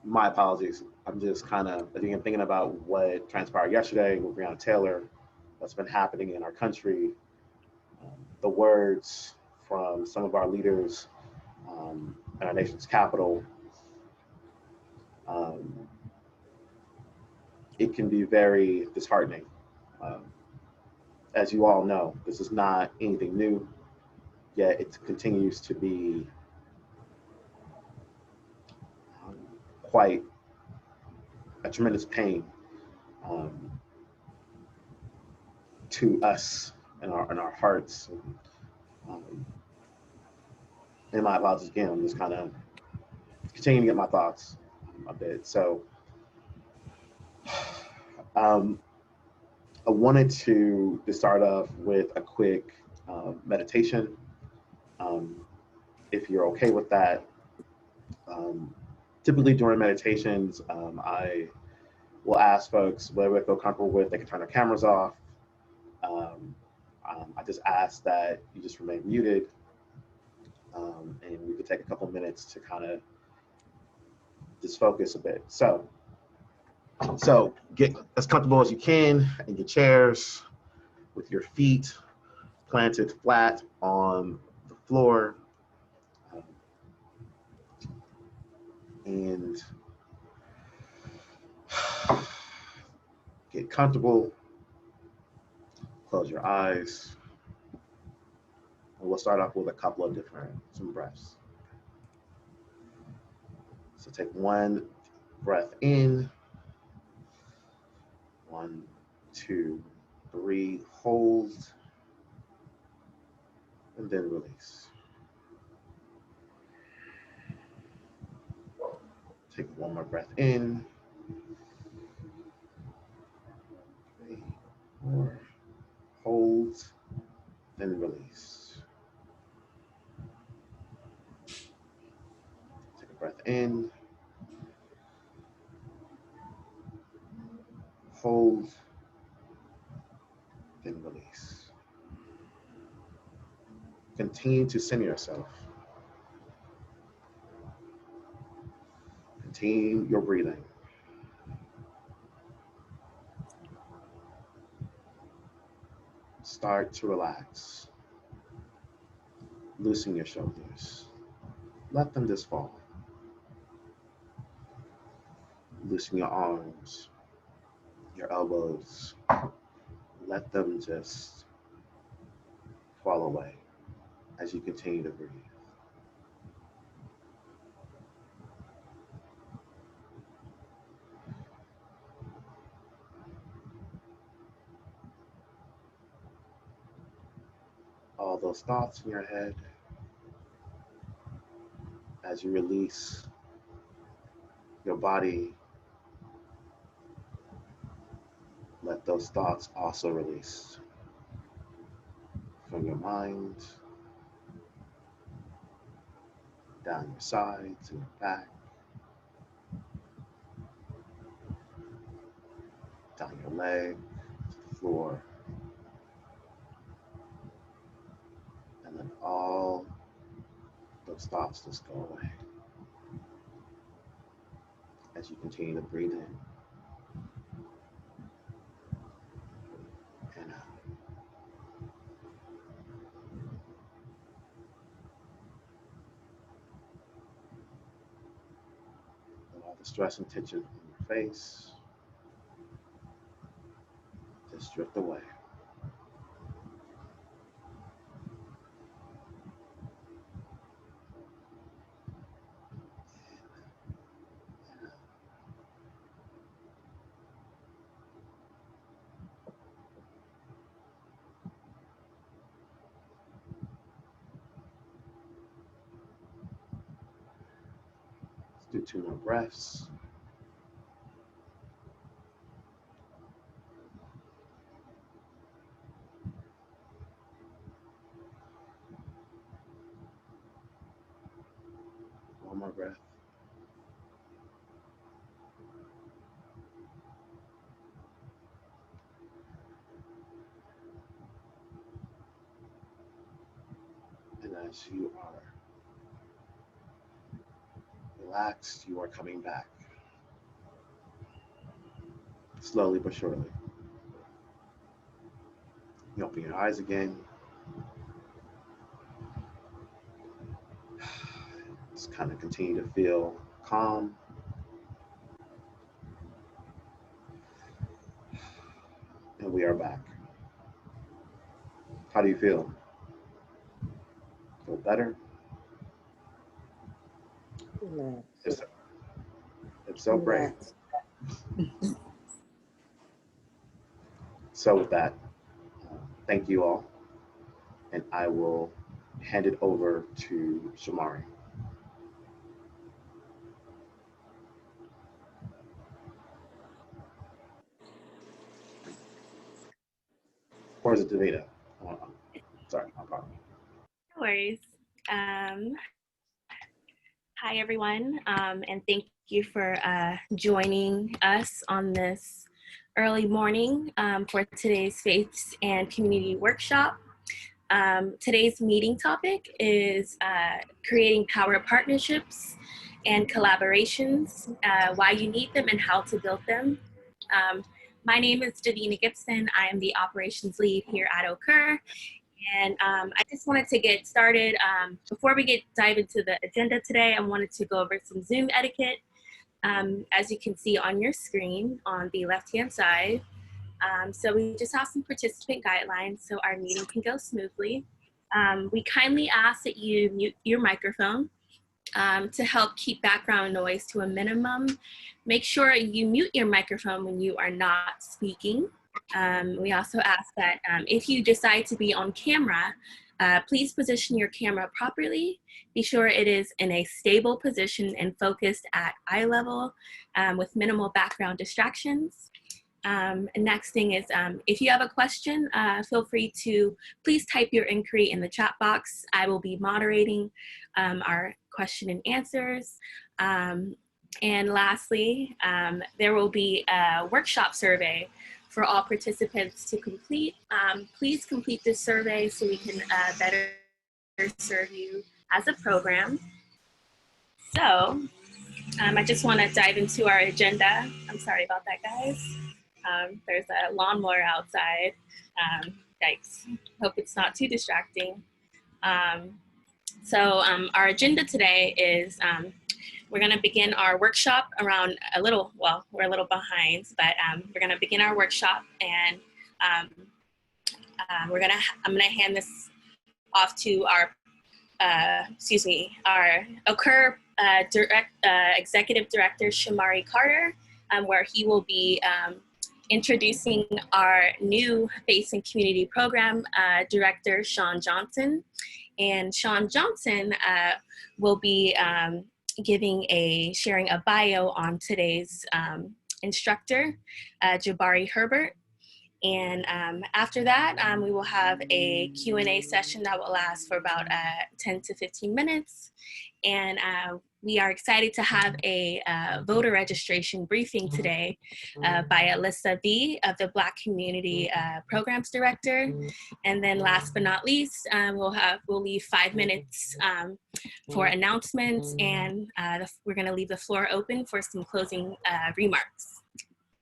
My apologies. I'm just kind of again thinking about what transpired yesterday with Breonna Taylor, what's been happening in our country, the words from some of our leaders in our nation's capital. Um, it can be very disheartening. Um, as you all know, this is not anything new, yet it continues to be um, quite a tremendous pain um, to us in our hearts. Um, and my apologies again. I'm just kind of continuing to get my thoughts a bit. So um, I wanted to start off with a quick meditation. Um, if you're okay with that, um, typically during meditations, I will ask folks whatever they feel comfortable with. They can turn their cameras off. Um, I just ask that you just remain muted, and we could take a couple minutes to kind of just focus a bit. So get as comfortable as you can in your chairs with your feet planted flat on the floor, um, and get comfortable. Close your eyes, and we'll start off with a couple of some breaths. So take one breath in, one, two, three, hold, and then release. Take one more breath in, three, four, hold, then release. Take a breath in, hold, then release. Continue to center yourself. Continue your breathing. Start to relax. Loosen your shoulders. Let them just fall. Loosen your arms, your elbows. Let them just fall away as you continue to breathe. All those thoughts in your head, as you release your body, let those thoughts also release from your mind, down your sides and your back, down your leg, to the floor, and then all those thoughts just go away as you continue to breathe in and out. Let all the stress and tension in your face just drift away. Let's do two more breaths. One more breath. And as you are relaxed, you are coming back. slowly but surely. You open your eyes again. Just kind of continue to feel calm. And we are back. How do you feel? Feel better? If so, great. So with that, thank you all. And I will hand it over to Shamari. Or is it Davina? Sorry, my problem. No worries. Hi, everyone, and thank you for joining us on this early morning for today's Faiths and Community Workshop. Today's meeting topic is creating power partnerships and collaborations, why you need them and how to build them. My name is Davina Gibson. I am the operations lead here at Oakland. And I just wanted to get started. Before we dive into the agenda today, I wanted to go over some Zoom etiquette. As you can see on your screen on the left-hand side. So we just have some participant guidelines so our meeting can go smoothly. We kindly ask that you mute your microphone to help keep background noise to a minimum. Make sure you mute your microphone when you are not speaking. We also ask that if you decide to be on camera, please position your camera properly. Be sure it is in a stable position and focused at eye level with minimal background distractions. And next thing is, if you have a question, feel free to please type your inquiry in the chat box. I will be moderating our question and answers. And lastly, there will be a workshop survey for all participants to complete. Please complete this survey so we can better serve you as a program. So I just want to dive into our agenda. I'm sorry about that, guys. There's a lawnmower outside. Yikes. Hope it's not too distracting. So our agenda today is we're going to begin our workshop around we're a little behind, but we're going to begin our workshop, and I'm going to hand this off to our Occur Executive Director, Shamari Carter, where he will be introducing our new Faith and Community Program Director, Sean Johnson. And Sean Johnson will be sharing a bio on today's instructor, Jabari Herbert. And after that, we will have a Q&A session that will last for about 10 to 15 minutes. And we are excited to have a voter registration briefing today by Alyssa V of the Black Community Programs Director. And then last but not least, we'll leave 5 minutes for announcements, and we're gonna leave the floor open for some closing remarks.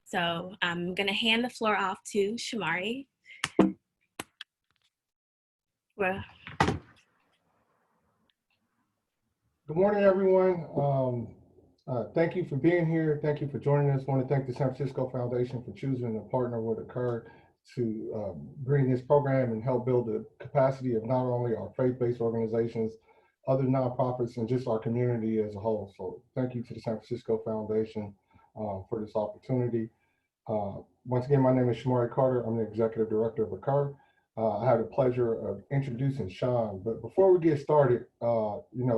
So I'm gonna hand the floor off to Shamari. Good morning, everyone. Thank you for being here. Thank you for joining us. I want to thank the San Francisco Foundation for choosing to partner with Occur to bring this program and help build the capacity of not only our faith-based organizations, other nonprofits, and just our community as a whole. So thank you to the San Francisco Foundation for this opportunity. Once again, my name is Shamari Carter. I'm the Executive Director of Occur. I have the pleasure of introducing Sean. But before we get started,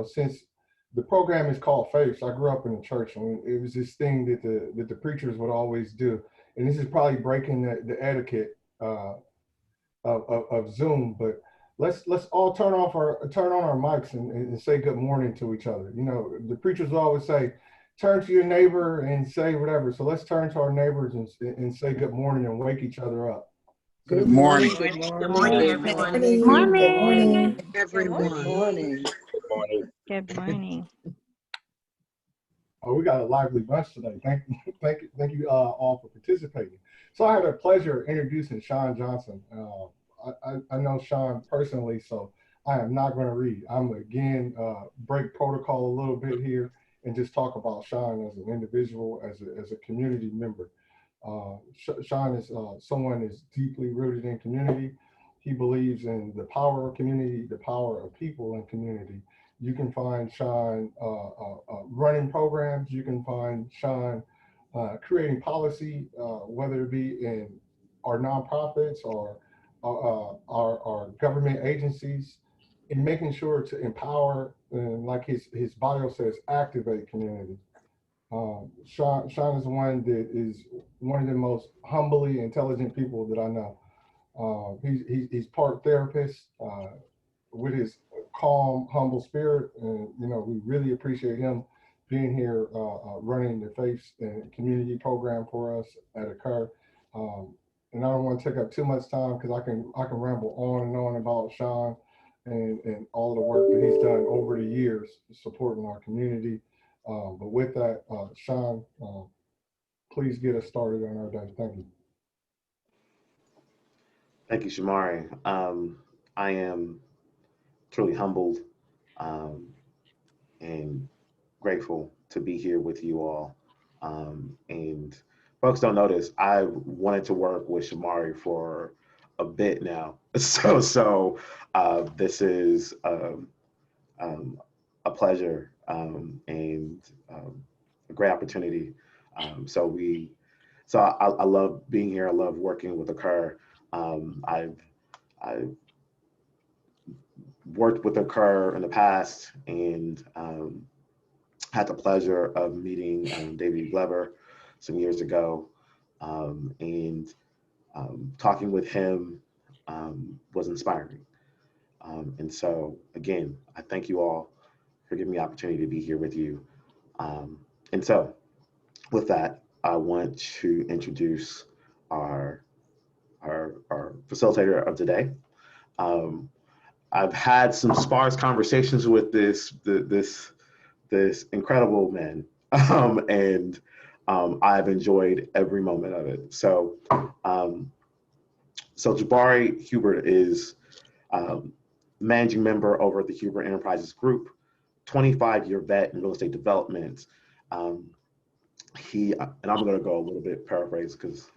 since the program is called Faith, I grew up in the church, and it was this thing that the preachers would always do. And this is probably breaking the etiquette of Zoom. But let's all turn on our mics and say good morning to each other. You know, the preachers will always say, turn to your neighbor and say whatever. So let's turn to our neighbors and say good morning and wake each other up. Good morning. Good morning, everyone. Good morning. Good morning, everyone. Good morning. Good morning. We got a lively bunch today. Thank you all for participating. So I had a pleasure of introducing Sean Johnson. I know Sean personally, so I am not going to read. I'm again break protocol a little bit here and just talk about Sean as an individual, as a community member. Sean is someone that's deeply rooted in community. He believes in the power of community, the power of people in community. You can find Sean running programs. You can find Sean creating policy, whether it be in our nonprofits or our government agencies, in making sure to empower and, like his bio says, activate community. Sean is one that is one of the most humbly intelligent people that I know. He's part therapist with his calm, humble spirit, and we really appreciate him being here running the faith and community program for us at Occur. And I don't want to take up too much time because I can ramble on and on about Sean and all the work that he's done over the years supporting our community. But with that, Sean, please get us started on our day. Thank you. Thank you, Shamari. I am truly humbled and grateful to be here with you all. And folks don't notice, I wanted to work with Shamari for a bit now. So this is a pleasure and a great opportunity. So I love being here. I love working with Occur. I've worked with Occur in the past and had the pleasure of meeting David Glover some years ago, and talking with him was inspiring. And so again, I thank you all for giving me the opportunity to be here with you. And so with that, I want to introduce our facilitator of today. I've had some sparse conversations with this incredible man, and I've enjoyed every moment of it. So Jabari Hubert is managing member over at the Hubert Enterprises Group, 25-year vet in real estate development. And I'm going to go a little bit paraphrase because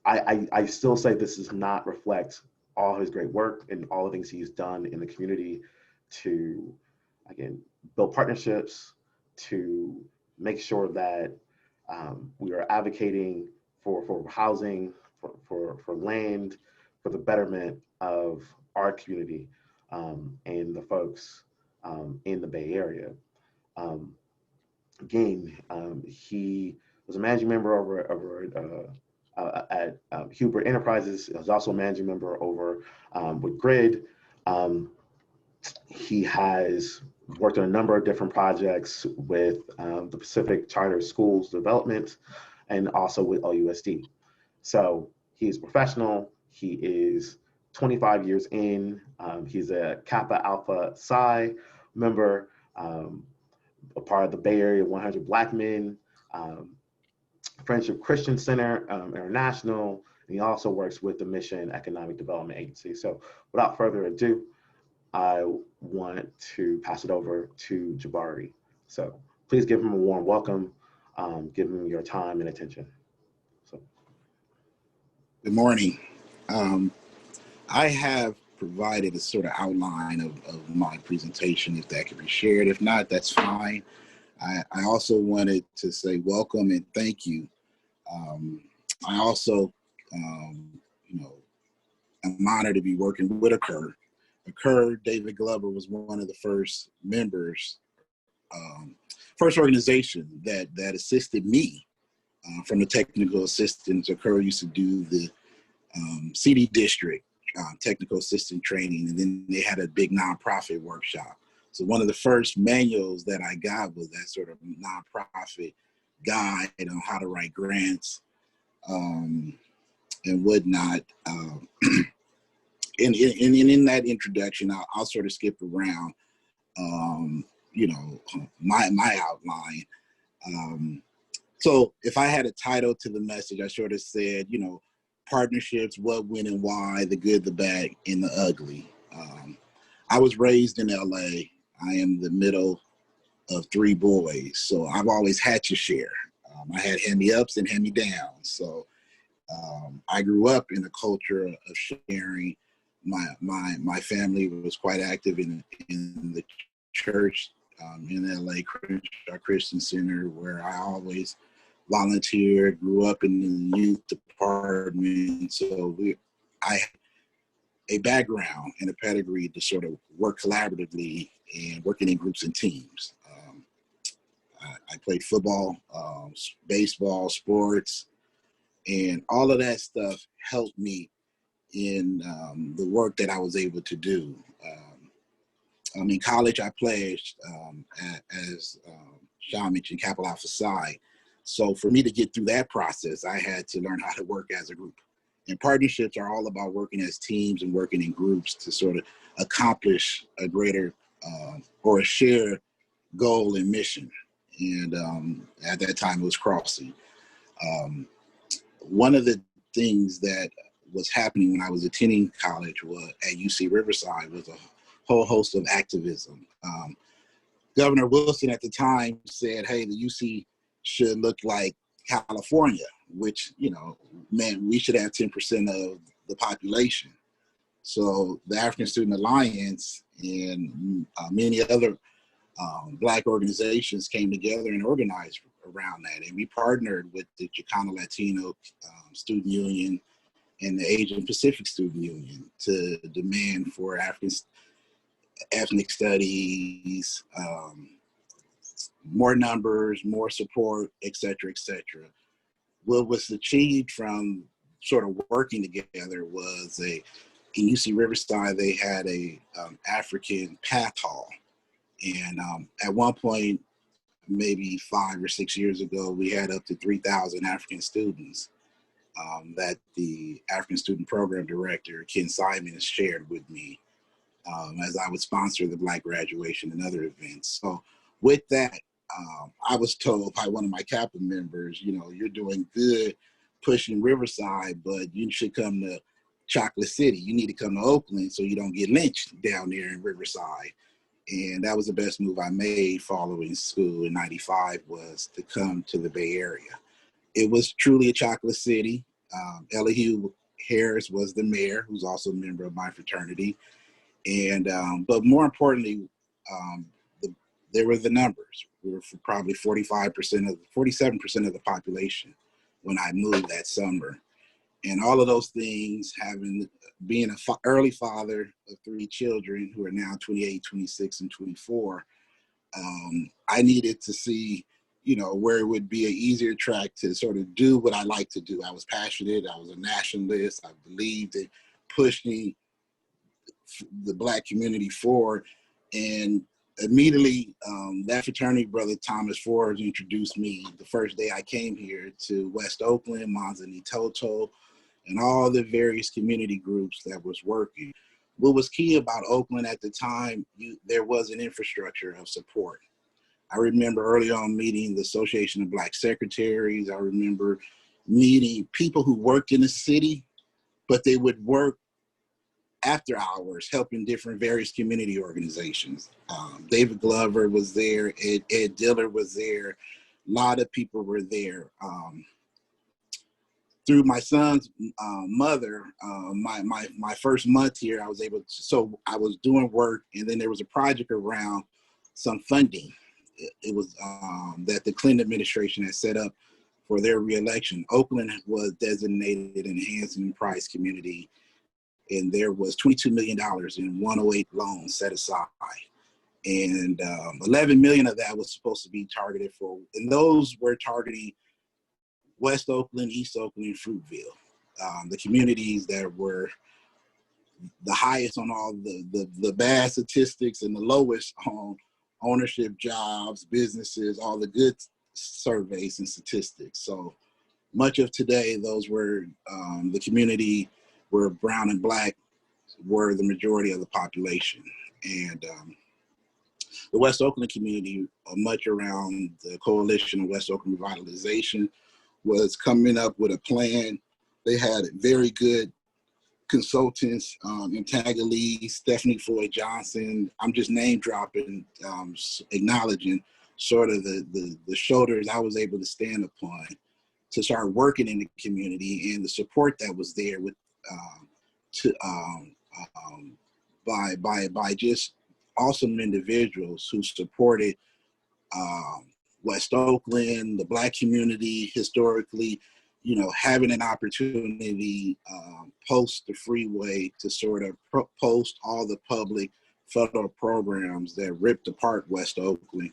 I still say this does not reflect all his great work and all the things he's done in the community to, again, build partnerships, to make sure that we are advocating for housing, for land, for the betterment of our community and the folks in the Bay Area. Again, he was a managing member over at Hubert Enterprises. He was also a managing member over with Grid. He has worked on a number of different projects with the Pacific Charter Schools Development and also with OUSD. So he's professional. He is 25 years in. He's a Kappa Alpha Psi member, a part of the Bay Area 100 Black Men, Friendship Christian Center International, and he also works with the Mission Economic Development Agency. So without further ado, I want to pass it over to Jabari. So please give him a warm welcome, give him your time and attention. So. Good morning. I have provided a sort of outline of my presentation, if that can be shared. If not, that's fine. I also wanted to say welcome and thank you. I also, I'm honored to be working with Occur. Occur, David Glover was one of the first members, first organization that assisted me from the technical assistance. Occur used to do the CD district technical assistant training, and then they had a big nonprofit workshop. So one of the first manuals that I got was that sort of nonprofit guide on how to write grants and whatnot. And in that introduction, I'll sort of skip around. you know, my outline. So if I had a title to the message, I sort of said, you know, partnerships, what, when, and why, the good, the bad, and the ugly. I was raised in LA. I am the middle of 3 boys, so I've always had to share. I had hand-me-ups and hand-me-downs. So I grew up in a culture of sharing. My family was quite active in the church in LA, our Christian Center, where I always volunteered, grew up in the youth department. So I had a background and a pedigree to sort of work collaboratively and working in groups and teams. I played football, baseball, sports, and all of that stuff helped me in the work that I was able to do. In college, I pledged as Sean mentioned, Capital Alpha Psi. So for me to get through that process, I had to learn how to work as a group. And partnerships are all about working as teams and working in groups to sort of accomplish a greater or a shared goal and mission. And at that time, it was crossing. One of the things that was happening when I was attending college at UC Riverside was a whole host of activism. Governor Wilson at the time said, hey, the UC should look like California, which, you know, meant we should have 10% of the population. So the African Student Alliance and many other Black organizations came together and organized around that. And we partnered with the Chicano Latino Student Union and the Asian Pacific Student Union to demand for ethnic studies, more numbers, more support, et cetera, et cetera. What was achieved from sort of working together was in UC Riverside, they had a African path hall. And at one point, maybe 5 or 6 years ago, we had up to 3,000 African students that the African Student Program Director, Ken Simon, has shared with me as I would sponsor the Black graduation and other events. So with that, I was told by one of my CAPA members, you know, you're doing good pushing Riverside, but you should come to Chocolate City. You need to come to Oakland so you don't get lynched down there in Riverside. And that was the best move I made following school in '95, was to come to the Bay Area. It was truly a chocolate city. Elihu Harris was the mayor, who's also a member of my fraternity. And, but more importantly, there were the numbers. We were probably 47% of the population when I moved that summer. And all of those things, being an early father of 3 children who are now 28, 26, and 24, I needed to see, you know, where it would be an easier track to sort of do what I like to do. I was passionate. I was a nationalist. I believed in pushing the Black community forward. And immediately, that fraternity brother, Thomas Forbes, introduced me the first day I came here to West Oakland, Manzanita Toto, and all the various community groups that was working. What was key about Oakland at the time, there was an infrastructure of support. I remember early on meeting the Association of Black Secretaries. I remember meeting people who worked in the city, but they would work after hours helping different various community organizations. David Glover was there, Ed Diller was there, a lot of people were there. Through my son's mother, my first month here, I was able to, so I was doing work, and then there was a project around some funding. It was that the Clinton administration had set up for their reelection. Oakland was designated an enhanced and prized community, and there was $22 million in 108 loans set aside. And 11 million of that was supposed to be targeted for, and those were targeting West Oakland, East Oakland, and Fruitville, the communities that were the highest on all the bad statistics and the lowest on ownership, jobs, businesses, all the good surveys and statistics. So much of today, those were the community where brown and Black were the majority of the population. And The West Oakland community, much around the Coalition of West Oakland Revitalization, was coming up with a plan. They had very good consultants, Intaga Lee, Stephanie Floyd Johnson. I'm just name dropping, acknowledging sort of the shoulders I was able to stand upon to start working in the community, and the support that was there with by just awesome individuals who supported West Oakland, the Black community historically, you know, having an opportunity post the freeway to sort of post all the public federal programs that ripped apart West Oakland,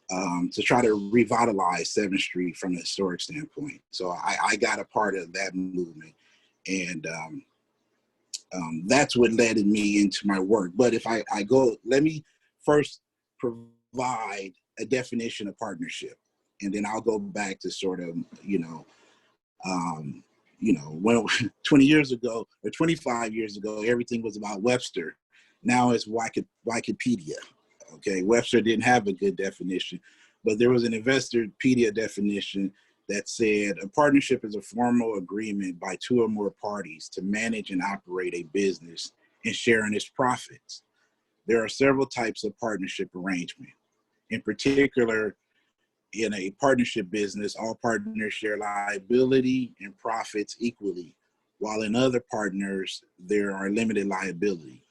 to try to revitalize 7th Street from a historic standpoint. So I got a part of that movement, and that's what led me into my work. But if I go, let me first provide a definition of partnership, and then I'll go back to sort of, when 20 years ago or 25 years ago, everything was about Webster. Now it's Wikipedia. Okay, Webster didn't have a good definition, but there was an Investopedia definition that said a partnership is a formal agreement by 2 or more parties to manage and operate a business and share in its profits. There are several types of partnership arrangement. In particular, in a partnership business, all partners share liability and profits equally, while in other partners, there are limited liability.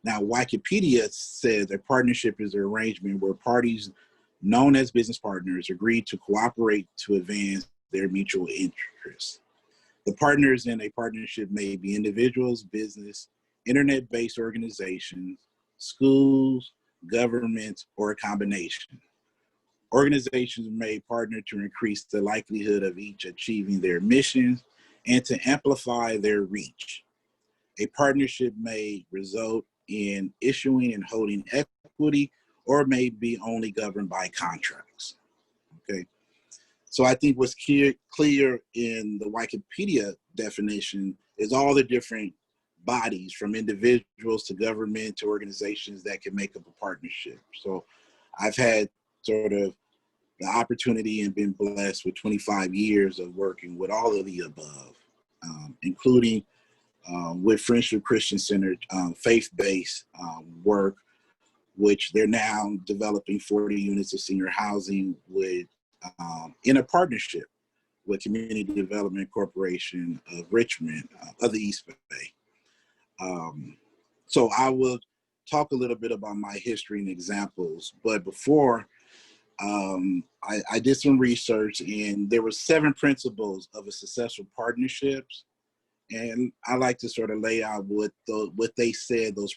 Now, Wikipedia says a partnership is an arrangement where parties known as business partners agree to cooperate to advance their mutual interests. The partners in a partnership may be individuals, business, internet-based organizations, schools, governments, or a combination. Organizations may partner to increase the likelihood of each achieving their missions and to amplify their reach. A partnership may result in issuing and holding equity, or may be only governed by contracts. Okay, so I think what's clear in the Wikipedia definition is all the different bodies, from individuals to government to organizations, that can make up a partnership. So I've had sort of the opportunity and been blessed with 25 years of working with all of the above, including with Friendship Christian Center, faith-based work, which they're now developing 40 units of senior housing with, in a partnership with Community Development Corporation of Richmond, of the East Bay. So I will talk a little bit about my history and examples, but before, I did some research, and there were 7 principles of a successful partnerships. And I like to sort of lay out what they said those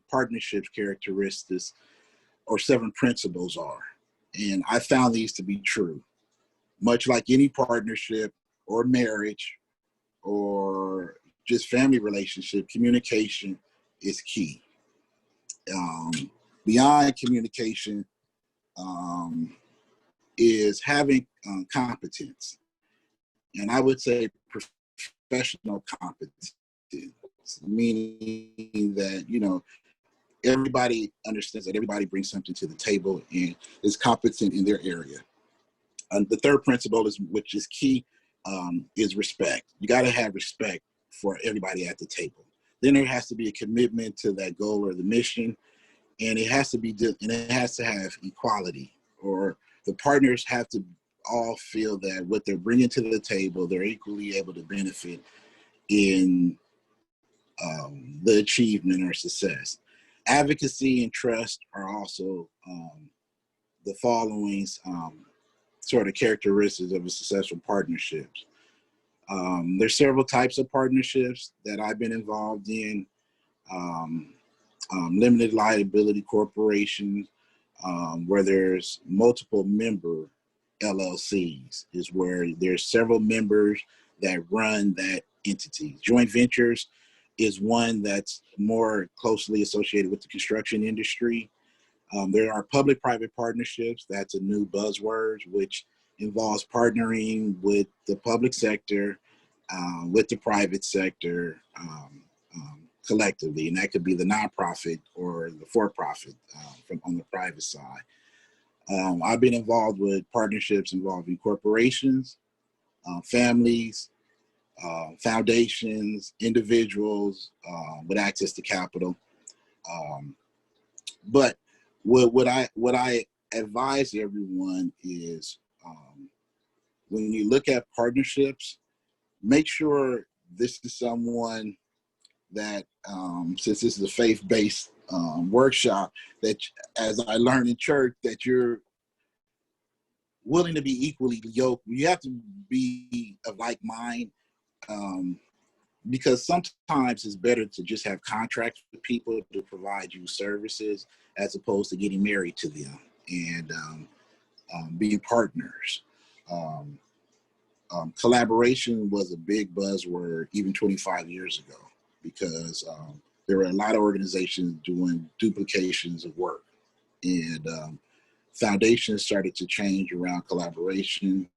partnerships characteristics or 7 principles are. And I found these to be true. Much like any partnership or marriage or just family relationship, communication is key. Beyond communication is having competence. And I would say professional competence, meaning that, everybody understands that everybody brings something to the table and is competent in their area. The 3rd principle, which is key, is respect. You got to have respect for everybody at the table. Then there has to be a commitment to that goal or the mission, and it has to have equality, or the partners have to all feel that what they're bringing to the table, they're equally able to benefit in the achievement or success. Advocacy and trust are also the following sort of characteristics of a successful partnerships. There's several types of partnerships that I've been involved in. Limited liability corporations, where there's multiple member LLCs, is where there's several members that run that entity. Joint ventures is one that's more closely associated with the construction industry. There are public-private partnerships. That's a new buzzword, which involves partnering with the public sector, with the private sector, collectively, and that could be the nonprofit or the for-profit from on the private side. I've been involved with partnerships involving corporations, families, foundations, individuals with access to capital. But what I advise everyone is when you look at partnerships, make sure this is someone that, since this is a faith-based workshop, that as I learned in church, that you're willing to be equally yoked. You have to be of like mind, because sometimes it's better to just have contracts with people to provide you services as opposed to getting married to them and being partners. Collaboration was a big buzzword even 25 years ago because there were a lot of organizations doing duplications of work, and foundations started to change around collaboration.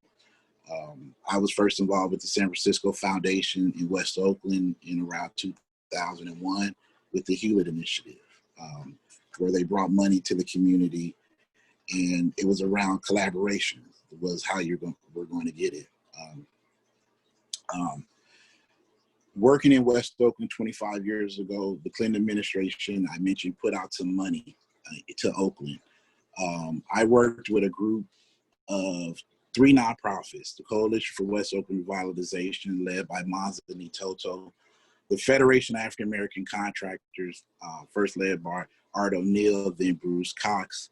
I was first involved with the San Francisco Foundation in West Oakland in around 2001 with the Hewlett Initiative, where they brought money to the community, and it was around collaboration. It was how we're going to get it. Working in West Oakland 25 years ago, the Clinton administration, I mentioned, put out some money to Oakland. I worked with a group of 3 nonprofits: the Coalition for West Oakland Revitalization, led by Manzani Toto; the Federation of African American Contractors, first led by Art O'Neill, then Bruce Cox;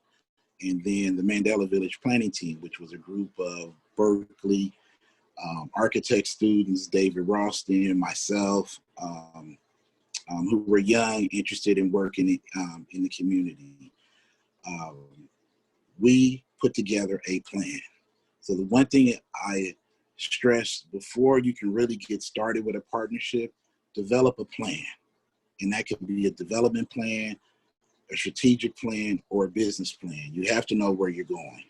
and then the Mandela Village Planning Team, which was a group of Berkeley architect students, David Ralston, myself, who were young, interested in working in the community. We put together a plan. So the one thing I stress before you can really get started with a partnership, develop a plan. And that could be a development plan, a strategic plan, or a business plan. You have to know where you're going.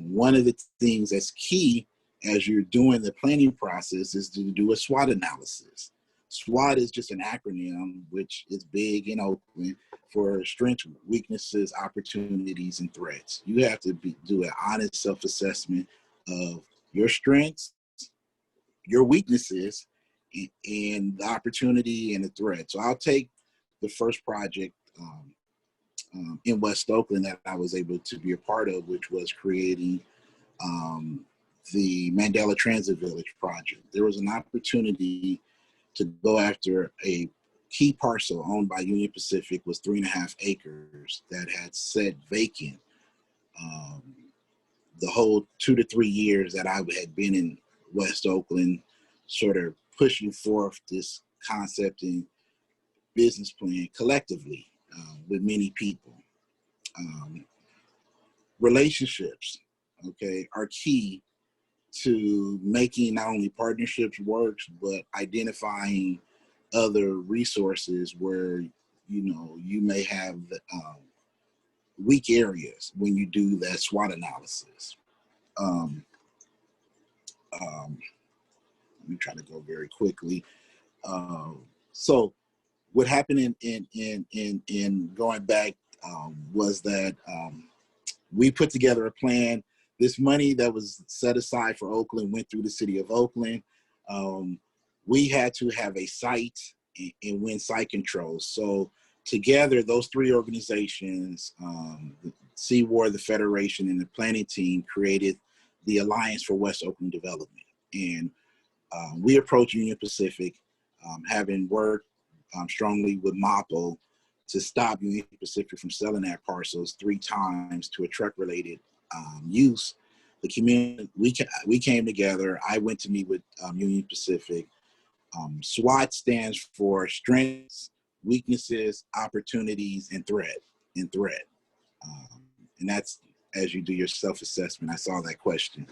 One of the things that's key as you're doing the planning process is to do a SWOT analysis. SWOT is just an acronym, which is big in Oakland, for strengths, weaknesses, opportunities, and threats. You have to do an honest self-assessment of your strengths, your weaknesses, and the opportunity and the threat. So I'll take the first project in West Oakland that I was able to be a part of, which was creating the Mandela Transit Village project. There was an opportunity to go after a key parcel owned by Union Pacific, was 3.5 acres that had sat vacant the whole 2 to 3 years that I had been in West Oakland, sort of pushing forth this concept and business plan collectively with many people. Relationships, okay, are key to making not only partnerships work, but identifying other resources where, you may have weak areas when you do that SWOT analysis. Let me try to go very quickly. So what happened in going back was that we put together a plan. This money that was set aside for Oakland went through the city of Oakland. We had to have a site and win site control. So together, those 3 organizations, the CWAR, the Federation, and the planning team, created the Alliance for West Oakland Development. And we approached Union Pacific, having worked strongly with MAPO to stop Union Pacific from selling that parcels 3 times to a truck-related use. The community, we came together. I went to meet with Union Pacific. SWOT stands for strengths, weaknesses, opportunities, and threat. And that's as you do your self-assessment. I saw that question.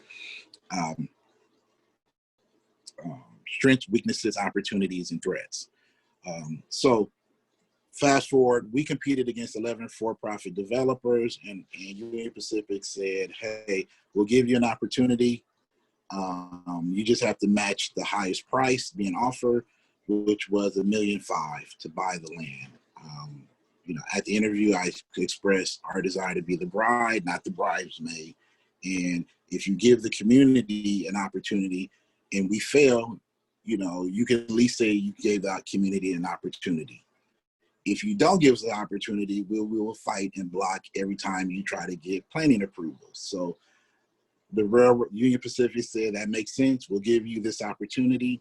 Strengths, weaknesses, opportunities, and threats. So fast forward, we competed against 11 for-profit developers, and Union Pacific said, hey, we'll give you an opportunity. You just have to match the highest price being offered. which was $1.5 million to buy the land. You know, at the interview, I expressed our desire to be the bride, not the bridesmaid. And if you give the community an opportunity and we fail, you know, you can at least say you gave that community an opportunity. If you don't give us the opportunity, we will fight and block every time you try to get planning approval. So the Railroad Union Pacific said that makes sense. We'll give you this opportunity.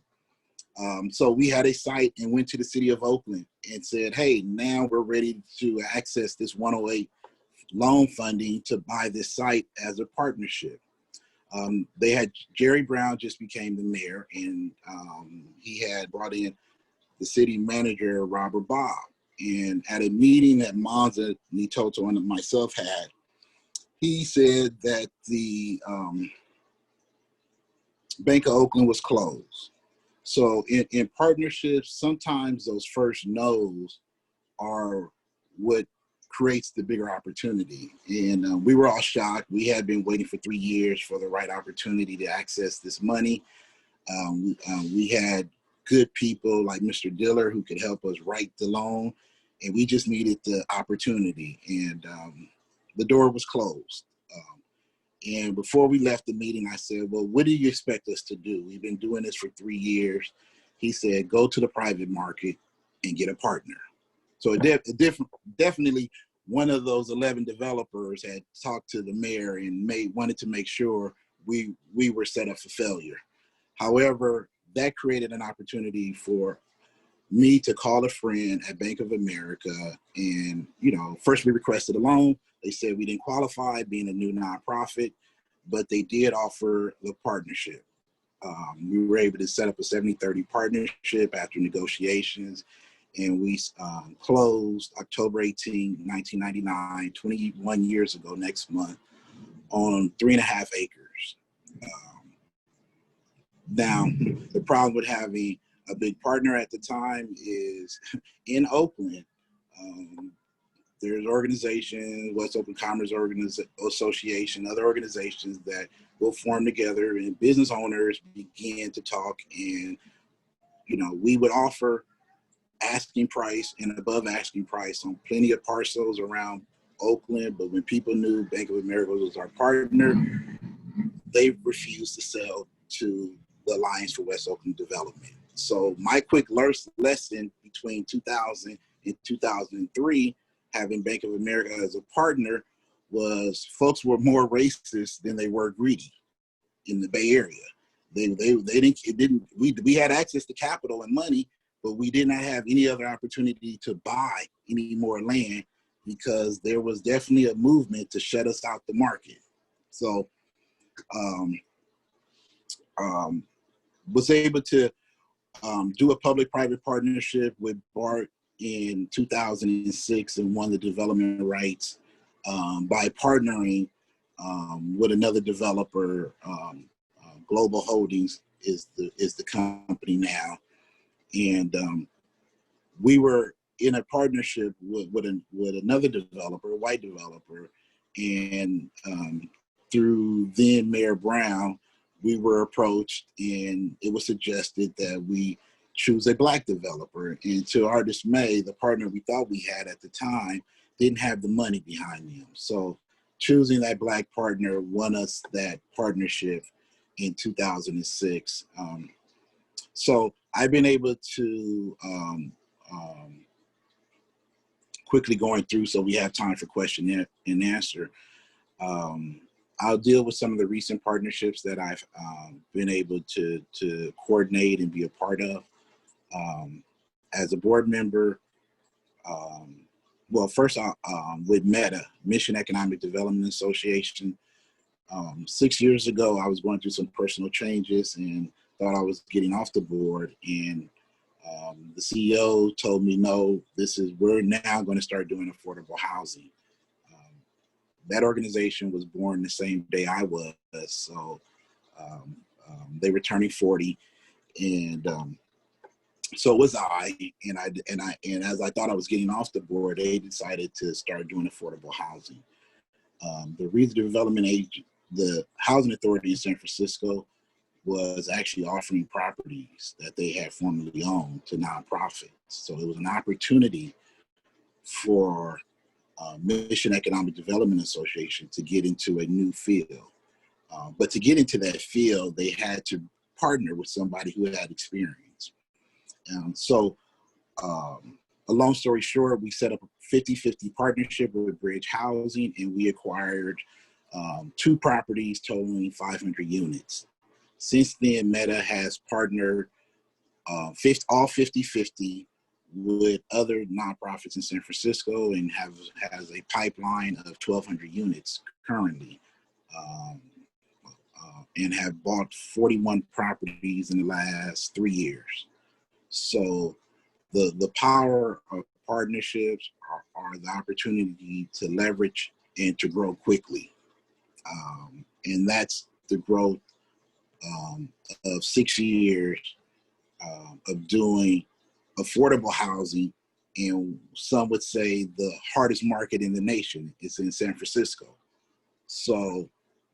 So we had a site and went to the city of Oakland and said, hey, now we're ready to access this 108 loan funding to buy this site as a partnership. They had Jerry Brown just became the mayor, and he had brought in the city manager, Robert Bob. And at a meeting that Monza, Nitoto, and myself had, he said that the Bank of Oakland was closed. So in partnerships, sometimes those first no's are what creates the bigger opportunity. And we were all shocked. We had been waiting for 3 years for the right opportunity to access this money. We had good people like Mr. Diller who could help us write the loan, and we just needed the opportunity. And the door was closed. And before we left the meeting, I said, well, what do you expect us to do? We've been doing this for 3 years. He said, go to the private market and get a partner. So definitely one of those 11 developers had talked to the mayor and wanted to make sure we were set up for failure. However, that created an opportunity for me to call a friend at Bank of America. And, you know, first we requested a loan. They said we didn't qualify, being a new nonprofit, but they did offer the partnership. We were able to set up a 70-30 partnership after negotiations, and we closed October 18, 1999, 21 years ago next month, on 3.5 acres. Now, the problem with having a big partner at the time is in Oakland, there's organizations, West Oakland Commerce Association, other organizations that will form together, and business owners begin to talk. And, you know, we would offer asking price and above asking price on plenty of parcels around Oakland. But when people knew Bank of America was our partner, they refused to sell to the Alliance for West Oakland Development. So my quick lesson between 2000 and 2003, having Bank of America as a partner, was folks were more racist than they were greedy in the Bay Area. We had access to capital and money, but we did not have any other opportunity to buy any more land because there was definitely a movement to shut us out the market. So was able to do a public-private partnership with Bart in 2006 and won the development rights by partnering with another developer. Global Holdings is the company now, and we were in a partnership with another developer, a white developer, and through then Mayor Brown, we were approached and it was suggested that we choose a Black developer. And to our dismay, the partner we thought we had at the time didn't have the money behind them. So choosing that Black partner won us that partnership in 2006. So I've been able to, quickly going through so we have time for question and answer. I'll deal with some of the recent partnerships that I've been able to coordinate and be a part of. As a board member, well, first with META, Mission Economic Development Association. 6 years ago, I was going through some personal changes and thought I was getting off the board. And the CEO told me, no, we're now going to start doing affordable housing. That organization was born the same day I was, so they were turning 40, and so was I. And as I thought I was getting off the board, they decided to start doing affordable housing. The Regional Development Agency, the Housing Authority in San Francisco, was actually offering properties that they had formerly owned to nonprofits. So it was an opportunity for Mission Economic Development Association to get into a new field. But to get into that field, they had to partner with somebody who had experience. So a long story short, we set up a 50-50 partnership with Bridge Housing, and we acquired 2 properties totaling 500 units. Since then, Meta has partnered all 50-50 with other nonprofits in San Francisco and has a pipeline of 1,200 units currently, and have bought 41 properties in the last 3 years. So the power of partnerships are the opportunity to leverage and to grow quickly. And that's the growth of 6 years of doing affordable housing, and some would say the hardest market in the nation is in San Francisco. So,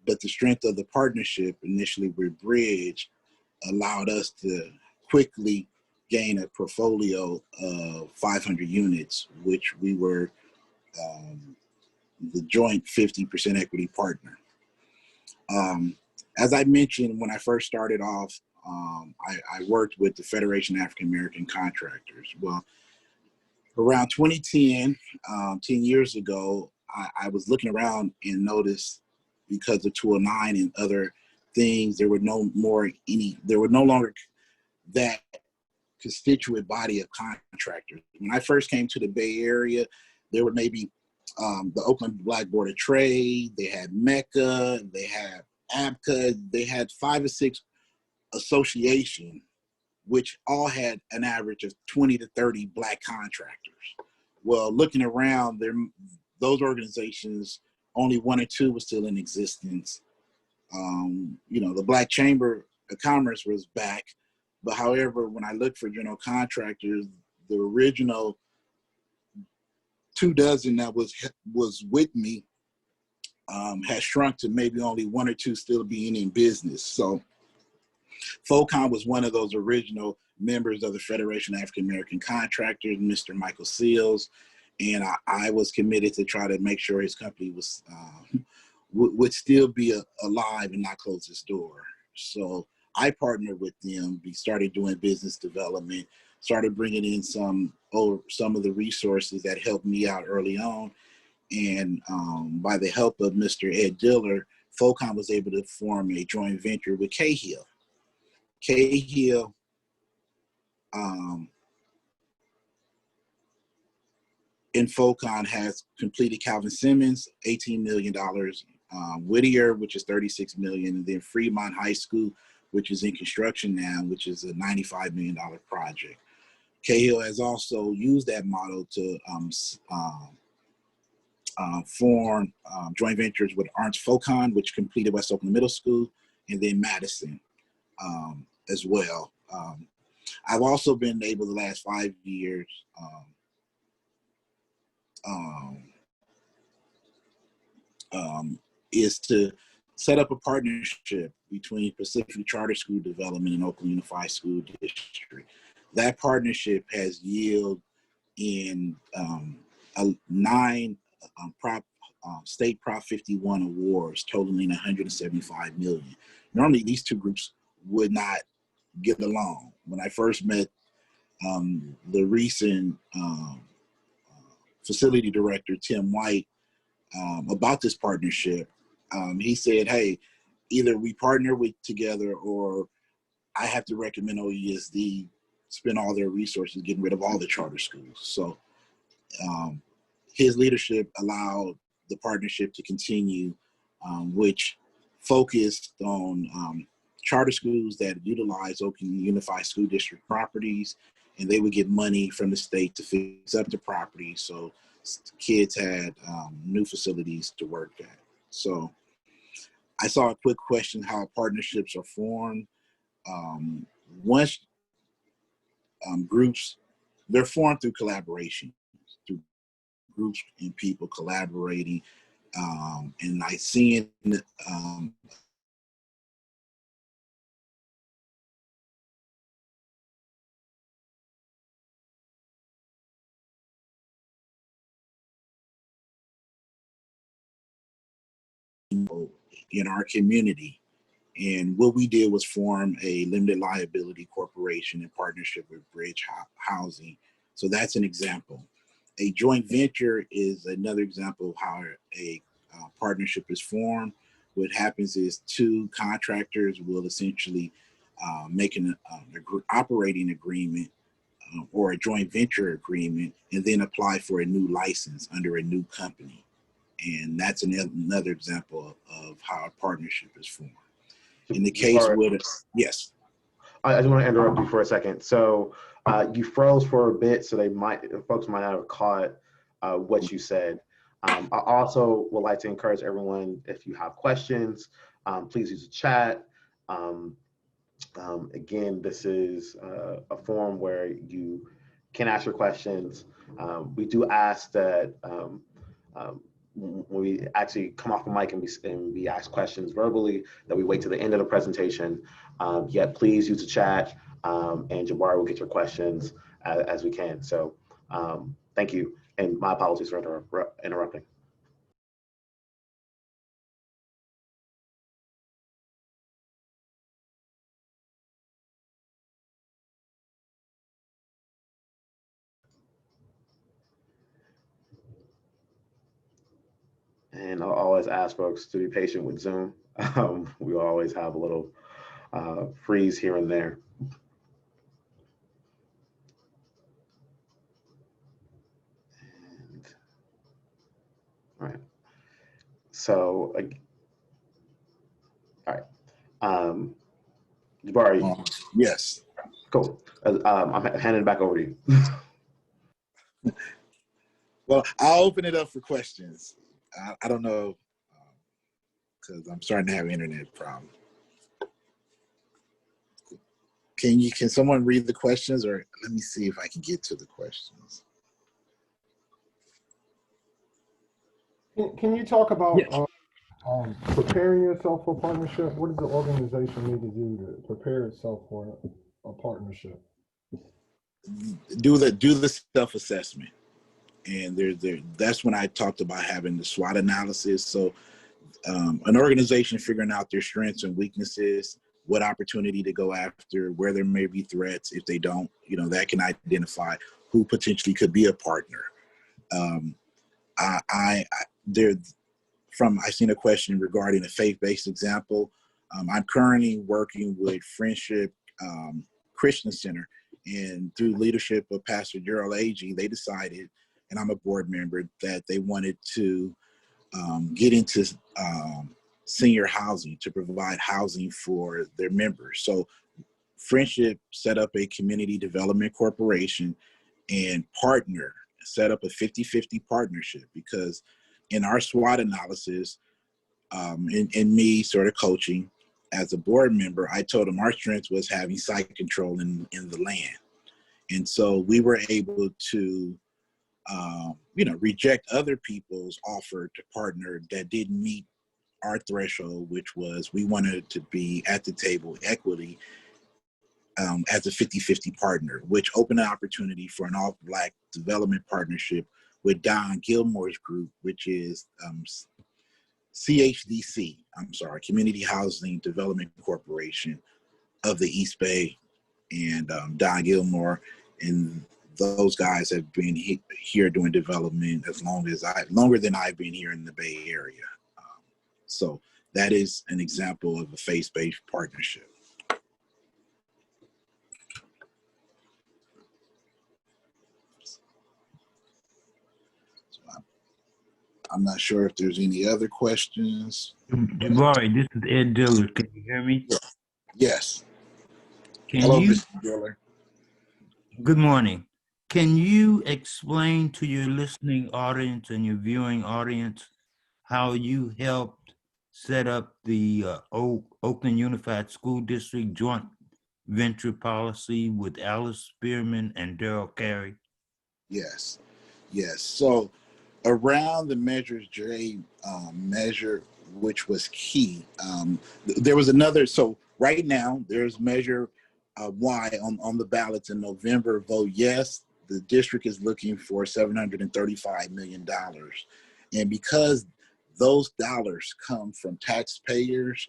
but the strength of the partnership initially with Bridge allowed us to quickly gain a portfolio of 500 units, which we were the joint 50% equity partner. As I mentioned, when I first started off, I worked with the Federation of African American Contractors. Well, around 2010, 10 years ago, I was looking around and noticed, because of 209 and other things, there were no longer that constituent body of contractors. When I first came to the Bay Area, there were maybe the Oakland Black Board of Trade, they had Mecca, they had ABCA, they had 5 or 6 associations, which all had an average of 20 to 30 Black contractors. Well, looking around, those organizations, only 1 or 2 were still in existence. The Black Chamber of Commerce was back, but however, when I looked for general contractors, the original 24 that was with me has shrunk to maybe only 1 or 2 still being in business. So FOCON was one of those original members of the Federation of African American Contractors, Mr. Michael Seals, and I was committed to try to make sure his company was would still be alive and not close its door. So I partnered with them. We started doing business development, started bringing in some of the resources that helped me out early on. And by the help of Mr. Ed Diller, FOCON was able to form a joint venture with Cahill. Cahill in FOCON has completed Calvin Simmons, $18 million, Whittier, which is $36 million, and then Fremont High School, which is in construction now, which is a $95 million project. Cahill has also used that model to form joint ventures with Arns FOCON, which completed West Oakland Middle School, and then Madison as well. I've also been able the last 5 years is to set up a partnership between Pacific Charter School Development and Oakland Unified School District. That partnership has yielded in 9 state Prop 51 awards totaling $175 million. Normally, these 2 groups would not get along. When I first met the recent facility director, Tim White, about this partnership, he said, hey, either we partner together or I have to recommend OESD spend all their resources getting rid of all the charter schools. So his leadership allowed the partnership to continue, which focused on charter schools that utilize Oakland Unified School District properties, and they would get money from the state to fix up the property so kids had new facilities to work at. So I saw a quick question how partnerships are formed. Once groups, they're formed through collaboration, through groups and people collaborating, and I seeing in our community. And what we did was form a limited liability corporation in partnership with Bridge Housing. So that's an example. A joint venture is another example of how a partnership is formed. What happens is two contractors will essentially make an operating agreement or a joint venture agreement, and then apply for a new license under a new company. And that's another example of how a partnership is formed. In the case with, yes. I just want to interrupt you for a second. So you froze for a bit, so folks might not have caught what you said. I also would like to encourage everyone, if you have questions, please use the chat. Again, this is a forum where you can ask your questions. We do ask that when we actually come off the mic and we ask questions verbally, that we wait to the end of the presentation. Yet please use the chat, and Jabari will get your questions as we can. So thank you, and my apologies for interrupting. And I'll always ask folks to be patient with Zoom. We always have a little freeze here and there. And, all right. So, all right. Jabari. Yes. Cool. I'm handing it back over to you. Well, I'll open it up for questions. I don't know, because I'm starting to have an internet problem. Can someone read the questions, or let me see if I can get to the questions. Can you talk about preparing yourself for partnership? What does the organization need to do to prepare itself for a partnership? Do the self-assessment. And that's when I talked about having the SWOT analysis. So an organization figuring out their strengths and weaknesses, what opportunity to go after, where there may be threats. If they don't, that can identify who potentially could be a partner. I seen a question regarding a faith-based example. I'm currently working with Friendship Christian Center, and through leadership of Pastor Gerald Agee, they decided, and I'm a board member, that they wanted to get into senior housing, to provide housing for their members. So Friendship set up a community development corporation and set up a 50-50 partnership, because in our SWOT analysis, in me sort of coaching as a board member, I told them our strength was having site control in the land. And so we were able to reject other people's offer to partner that didn't meet our threshold, which was we wanted to be at the table equity as a 50-50 partner, which opened an opportunity for an all-Black development partnership with Don Gilmore's group, which is CHDC, Community Housing Development Corporation of the East Bay, and Don Gilmore, and those guys have been here doing development longer than I've been here in the Bay Area. So that is an example of a faith-based partnership. So I'm not sure if there's any other questions. Jabari, this is Ed Dillard. Can you hear me? Yes. Hello, Mr. Dillard. Good morning. Can you explain to your listening audience and your viewing audience how you helped set up the Oakland Unified School District joint venture policy with Alice Spearman and Darrell Carey? Yes. So around the Measures J measure, which was key, there was another. So right now there's Measure Y on the ballots in November. Vote yes. The district is looking for $735 million. And because those dollars come from taxpayers.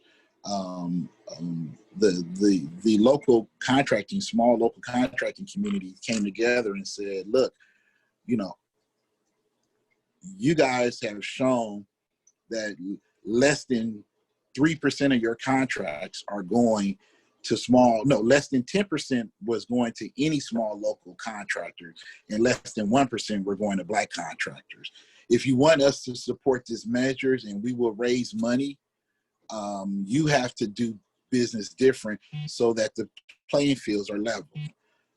The local contracting, small local contracting community came together and said, look, you know, you guys have shown that less than 3% of your contracts are going to less than 10% was going to any small local contractor, and less than 1% were going to Black contractors. If you want us to support these measures and we will raise money, you have to do business different so that the playing fields are level.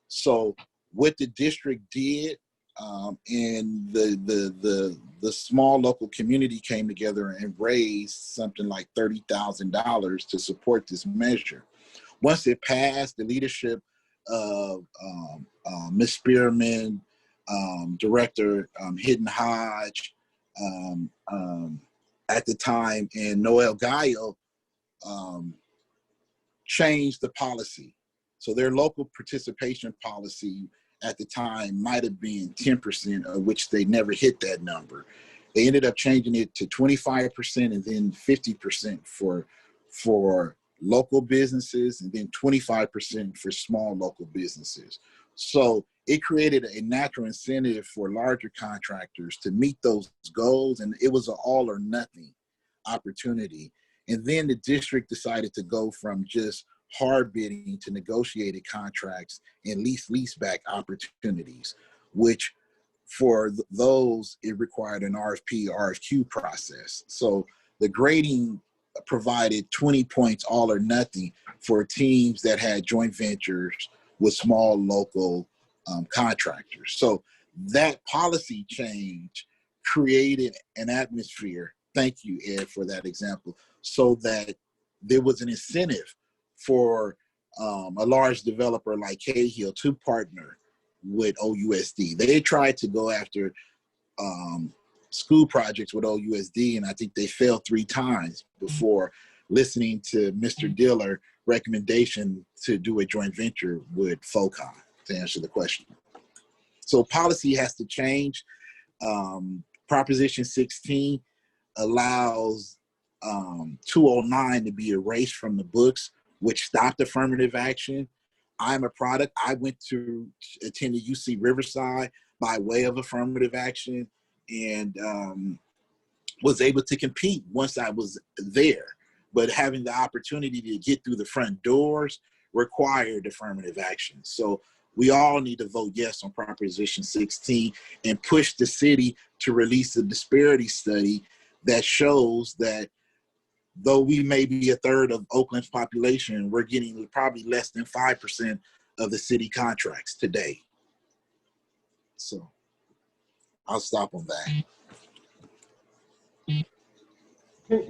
So what the district did, and the small local community came together and raised something like $30,000 to support this measure. Once it passed, the leadership of Ms. Spearman, Director Hidden Hodge at the time, and Noel Gallo changed the policy. So their local participation policy at the time might have been 10%, of which they never hit that number. They ended up changing it to 25% and then 50% for local businesses, and then 25% for small local businesses. So it created a natural incentive for larger contractors to meet those goals, and it was an all or nothing opportunity. And then the district decided to go from just hard bidding to negotiated contracts and leaseback opportunities, which for those, it required an RFP, RFQ process. So the grading provided 20 points all or nothing for teams that had joint ventures with small local contractors. So that policy change created an atmosphere, thank you, Ed, for that example, so that there was an incentive for a large developer like Cahill to partner with OUSD. They tried to go after school projects with OUSD, and I think they failed 3 times before listening to Mr. Diller's recommendation to do a joint venture with FOCON, to answer the question. So policy has to change. Proposition 16 allows 209 to be erased from the books, which stopped affirmative action. I'm a product. I went to attend the UC Riverside by way of affirmative action, and was able to compete once I was there. But having the opportunity to get through the front doors required affirmative action. So we all need to vote yes on Proposition 16 and push the city to release a disparity study that shows that though we may be a third of Oakland's population, we're getting probably less than 5% of the city contracts today. So I'll stop on that.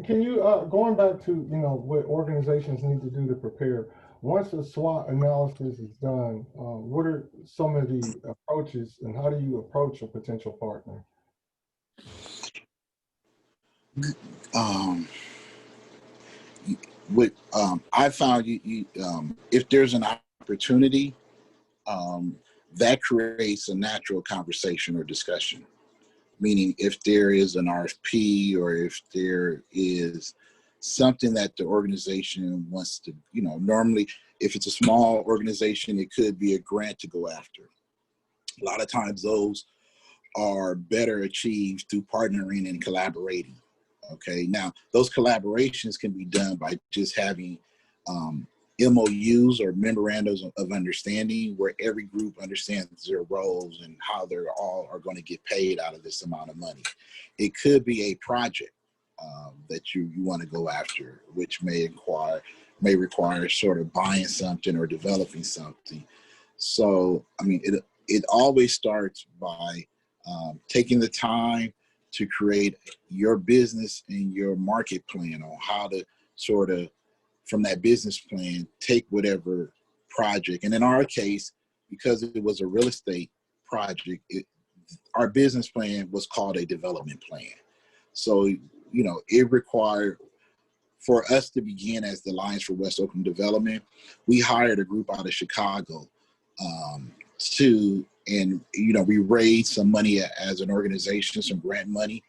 Can you, going back to, what organizations need to do to prepare, once a SWOT analysis is done, what are some of the approaches, and how do you approach a potential partner? I found if there's an opportunity, that creates a natural conversation or discussion. Meaning if there is an RFP or if there is something that the organization wants to, normally if it's a small organization, it could be a grant to go after. A lot of times those are better achieved through partnering and collaborating. Okay, now those collaborations can be done by just having MOUs or memorandums of understanding, where every group understands their roles and how they're all are going to get paid out of this amount of money. It could be a project that you want to go after, which may require sort of buying something or developing something. So, I mean, it always starts by taking the time to create your business and your market plan on how to sort of, from that business plan, take whatever project. And in our case, because it was a real estate project, our business plan was called a development plan. So, it required, for us to begin as the Alliance for West Oakland Development, we hired a group out of Chicago we raised some money as an organization, some grant money,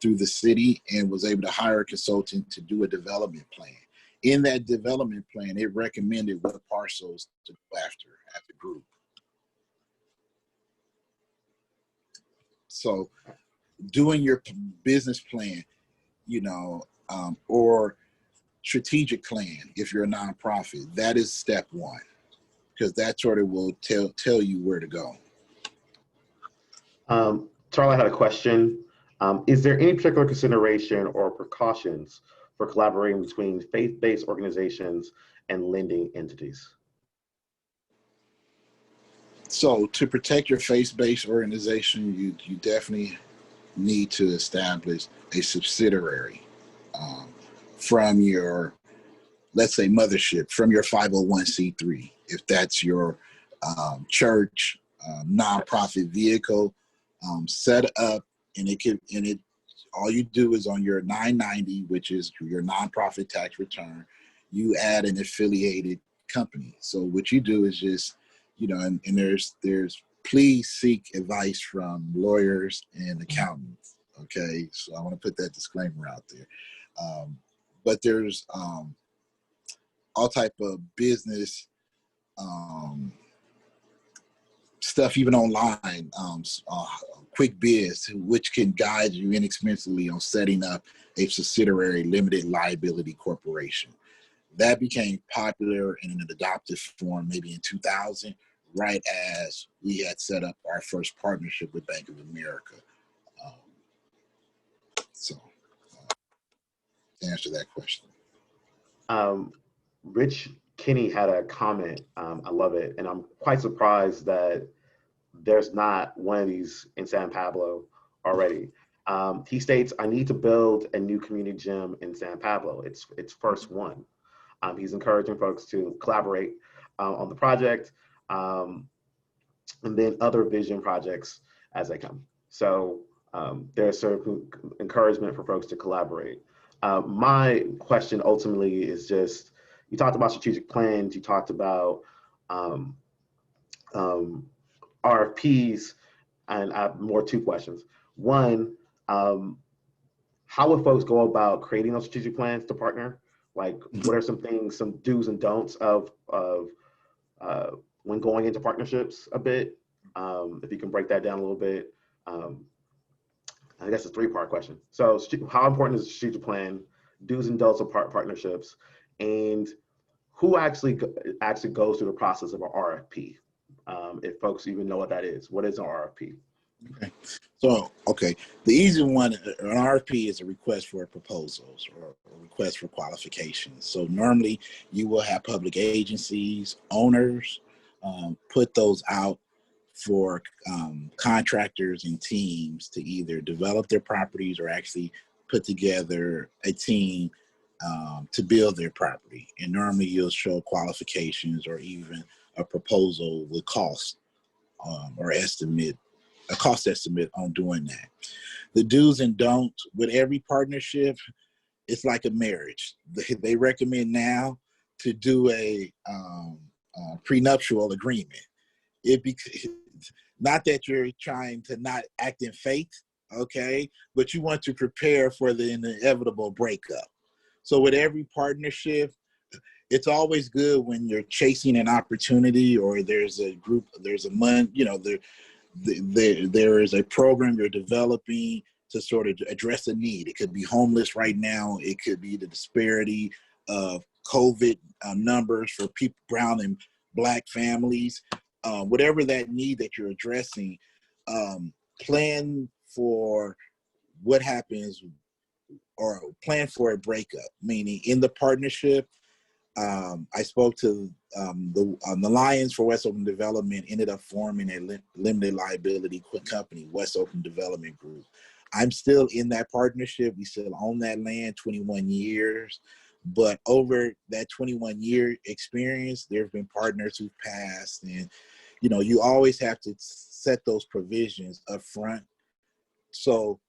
through the city and was able to hire a consultant to do a development plan. In that development plan, it recommended what parcels to go after as a group. So doing your business plan, you know, or strategic plan, if you're a nonprofit, that is step one, because that sort of will tell you where to go. Charlie had a question. Is there any particular consideration or precautions for collaborating between faith-based organizations and lending entities? So to protect your faith-based organization, you definitely need to establish a subsidiary from your, let's say, mothership, from your 501c3. If that's your church, nonprofit vehicle, set up, and all you do is on your 990, which is your nonprofit tax return, you add an affiliated company. So what you do is just, you know, and there's please seek advice from lawyers and accountants. Okay, so I want to put that disclaimer out there. But there's all type of business stuff, even online, quick biz, which can guide you inexpensively on setting up a subsidiary limited liability corporation. That became popular in an adoptive form maybe in 2000, right as we had set up our first partnership with Bank of America. To answer that question. Rich Kinney had a comment. I love it. And I'm quite surprised that there's not one of these in San Pablo already. He states, I need to build a new community gym in San Pablo. It's first one. He's encouraging folks to collaborate on the project and then other vision projects as they come. So there's certain encouragement for folks to collaborate. My question ultimately is just, you talked about strategic plans, you talked about RFPs, and I have more two questions. One, how would folks go about creating those strategic plans to partner? Like, what are some things, some do's and don'ts of when going into partnerships a bit? If you can break that down a little bit. I guess it's a three-part question. So how important is a strategic plan, do's and don'ts of partnerships, and who actually goes through the process of an RFP? If folks even know what that is. What is an RFP? Okay. So, the easy one, an RFP is a request for proposals or a request for qualifications. So normally you will have public agencies, owners, put those out for contractors and teams to either develop their properties or actually put together a team to build their property. And normally you'll show qualifications or even a proposal with cost or estimate, a cost estimate on doing that. The do's and don'ts with every partnership, it's like a marriage. They recommend now to do a prenuptial agreement. Not that you're trying to not act in faith, okay, but you want to prepare for the inevitable breakup. So with every partnership, it's always good when you're chasing an opportunity or there's a group, there's a month, you know, there is a program you're developing to sort of address a need. It could be homeless right now. It could be the disparity of COVID numbers for people, brown and Black families. Whatever that need that you're addressing, plan for what happens or plan for a breakup, meaning in the partnership. I spoke to the Lions for West Oakland Development, ended up forming a limited liability company, West Oakland Development Group. I'm still in that partnership. We still own that land, 21 years. But over that 21-year experience, there have been partners who've passed. And, you know, you always have to set those provisions up front. So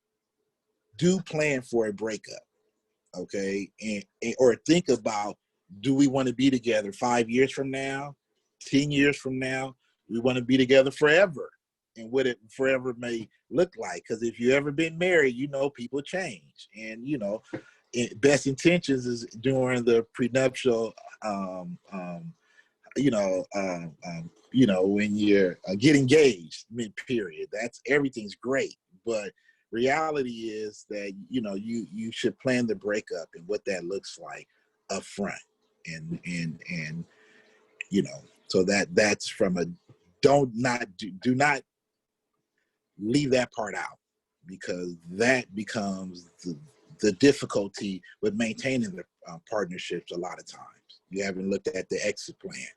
do plan for a breakup, okay? Or think about, do we want to be together 5 years from now, 10 years from now? We want to be together forever. and what it forever may look like. Because if you ever been married, you know people change, and you know, best intentions is during the prenuptial, when you're get engaged mid period. That's everything's great, but reality is that you should plan the breakup and what that looks like up front, and so that's from a do not leave that part out, because that becomes the difficulty with maintaining the partnerships. A lot of times you haven't looked at the exit plan.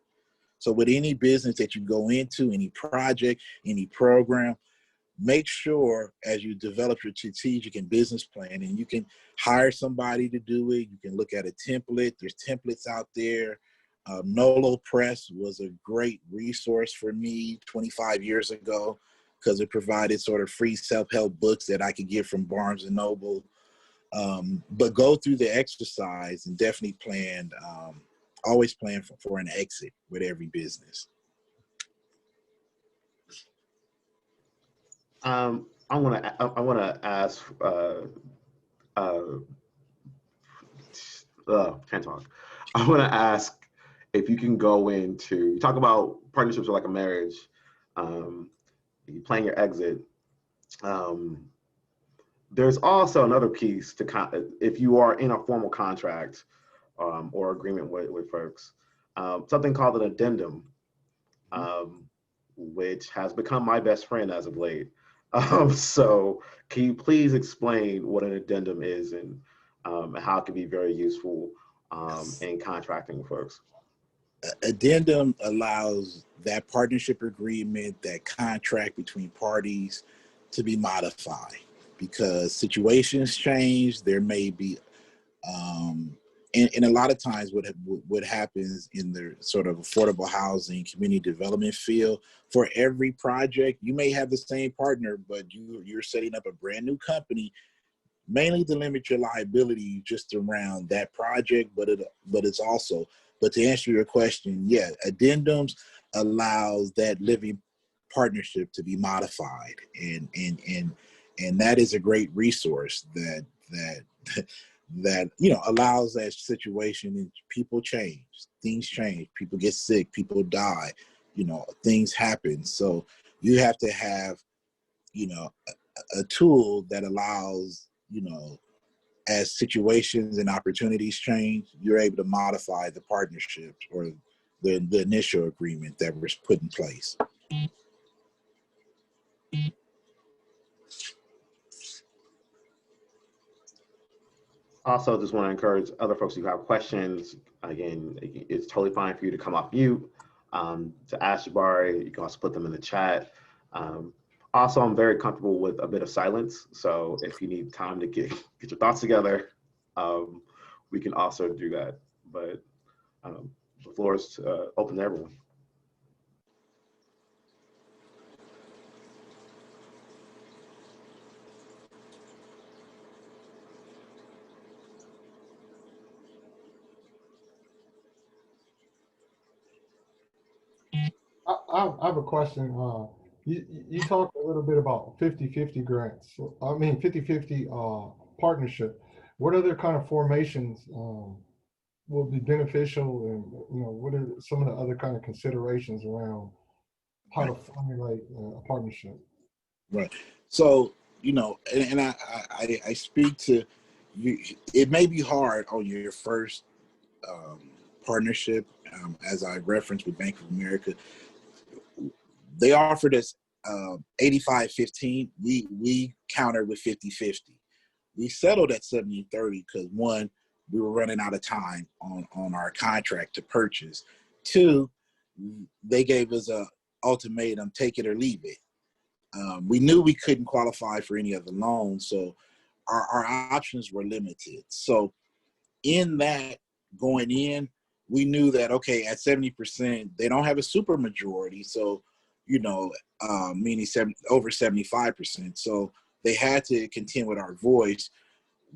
So with any business that you go into, any project, any program, make sure as you develop your strategic and business plan, and you can hire somebody to do it. You can look at a template. There's templates out there. Nolo Press was a great resource for me 25 years ago, because it provided sort of free self-help books that I could get from Barnes and Noble. But go through the exercise and definitely always plan for an exit with every business. I want to ask. Can't talk. I want to ask if you can go into talk about partnerships are like a marriage. You plan your exit. There's also another piece to if you are in a formal contract or agreement with folks, something called an addendum, which has become my best friend as of late. So can you please explain what an addendum is and how it can be very useful in contracting with folks? Addendum allows that partnership agreement, that contract between parties, to be modified because situations change. There may be, and a lot of times what happens in the sort of affordable housing community development field, for every project, you may have the same partner, but you're setting up a brand new company, mainly to limit your liability just around that project, but to answer your question, yeah, addendums allows that living partnership to be modified, and that is a great resource that allows that situation. And people change, things change, people get sick, people die, things happen. So you have to have a tool that allows, as situations and opportunities change, you're able to modify the partnership or the initial agreement that was put in place. Also, just want to encourage other folks who have questions. Again, it's totally fine for you to come off mute to ask Jabari. You can also put them in the chat. Also, I'm very comfortable with a bit of silence. So if you need time to get your thoughts together, we can also do that. But the floor is open to everyone. I have a question. You talked a little bit about 50-50 grants. I mean, 50-50 partnership. What other kind of formations will be beneficial, and what are some of the other kind of considerations around how to formulate a partnership? Right. So and I speak to you. It may be hard on your first partnership, as I referenced with Bank of America. They offered us 85-15. We countered with 50-50. We settled at 70-30 because one, we were running out of time on our contract to purchase. Two, they gave us a ultimatum, take it or leave it. We knew we couldn't qualify for any other loans, so our options were limited. So in that, going in, we knew that, okay, at 70%, they don't have a super majority, so meaning over 75%. So they had to contend with our voice.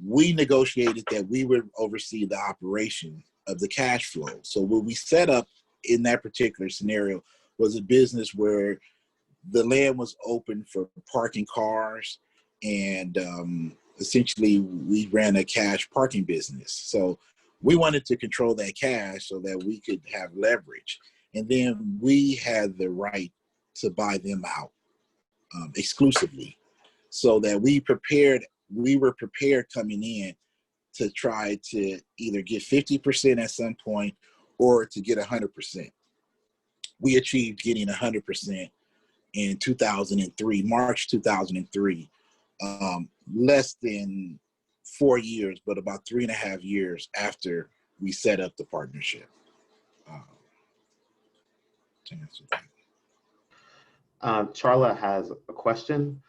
We negotiated that we would oversee the operation of the cash flow. So what we set up in that particular scenario was a business where the land was open for parking cars, and essentially we ran a cash parking business. So we wanted to control that cash so that we could have leverage. And then we had the right to buy them out exclusively, so that we were prepared coming in to try to either get 50% at some point or to get 100%. We achieved getting 100% in 2003, March 2003, less than 4 years, but about 3.5 years after we set up the partnership. To answer that. Charla has a question.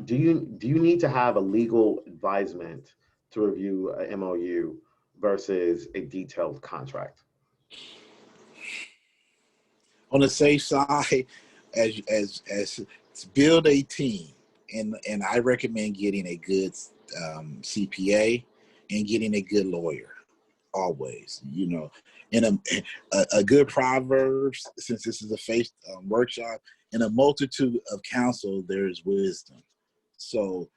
Do you need to have a legal advisement to review a MOU versus a detailed contract? On the safe side, as build a team, and I recommend getting a good CPA and getting a good lawyer always. You know, and a good Proverbs, since this is a faith workshop, in a multitude of counsel there is wisdom. So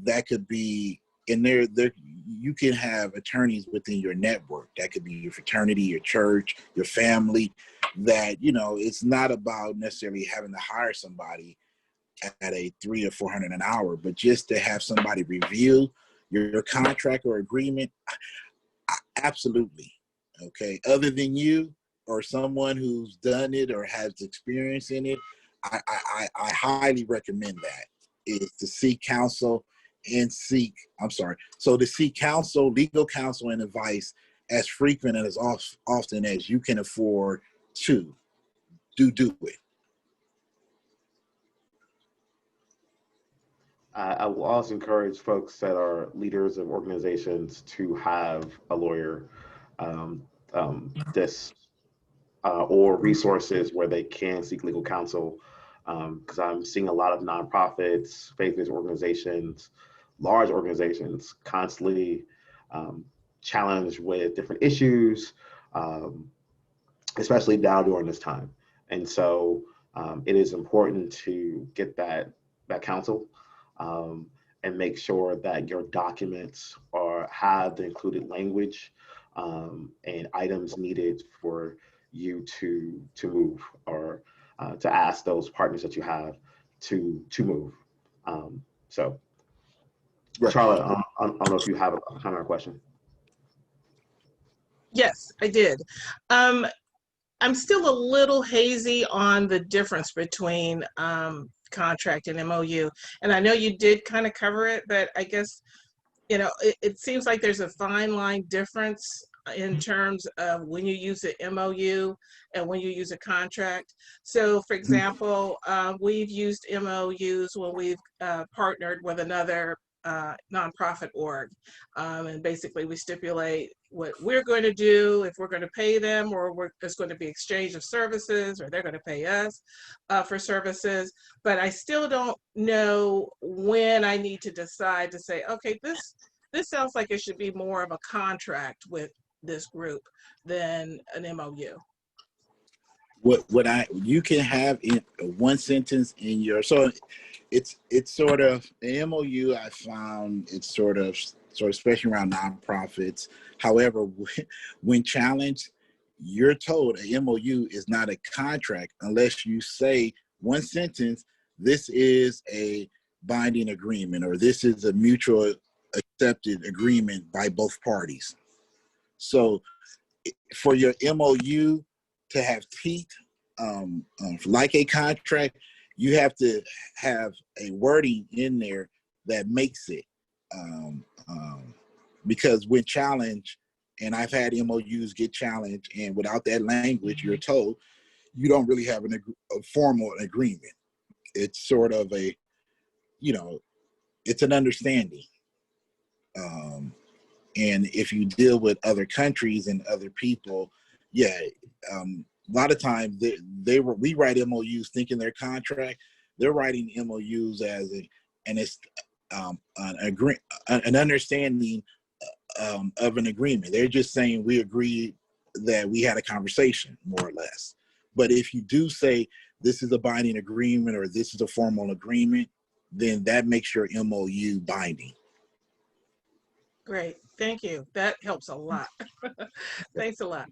that could be, and there you can have attorneys within your network. That could be your fraternity, your church, your family. That, you know, it's not about necessarily having to hire somebody at a $300 or $400 an hour, but just to have somebody review your contract or agreement. Absolutely. Okay. Other than you or someone who's done it or has experience in it, I highly recommend that, is to seek counsel and to seek counsel, legal counsel and advice as frequent and as often as you can afford to do it. I will also encourage folks that are leaders of organizations to have a lawyer or resources where they can seek legal counsel, because I'm seeing a lot of nonprofits, faith-based organizations, large organizations constantly challenged with different issues, especially now during this time. And so it is important to get that counsel and make sure that your documents have the included language and items needed for you to move, or to ask those partners that you have to move. So, right. Charlotte, I don't know if you have a comment or question. Yes, I did. I'm still a little hazy on the difference between contract and MOU. And I know you did kind of cover it, but I guess, you know, it seems like there's a fine line difference in terms of when you use an MOU and when you use a contract. So for example, we've used MOUs when we've partnered with another nonprofit org. And basically we stipulate what we're going to do, if we're going to pay them, or there's going to be exchange of services, or they're going to pay us for services. But I still don't know when I need to decide to say, okay, this sounds like it should be more of a contract with this group than an MOU. You can have in one sentence in your, so it's sort of an MOU. I found it's sort of especially around nonprofits. However, when challenged, you're told a MOU is not a contract unless you say one sentence, this is a binding agreement, or this is a mutual accepted agreement by both parties. So for your MOU to have teeth, like a contract, you have to have a wording in there that makes it, because when challenged, and I've had MOUs get challenged, and without that language, you're told you don't really have a formal agreement. It's sort of a, you know, it's an understanding. And if you deal with other countries and other people, yeah, a lot of times we write MOUs thinking they're contract. They're writing MOUs as an understanding of an agreement. They're just saying we agreed that we had a conversation, more or less. But if you do say this is a binding agreement or this is a formal agreement, then that makes your MOU binding. Great, thank you. That helps a lot. Thanks a lot.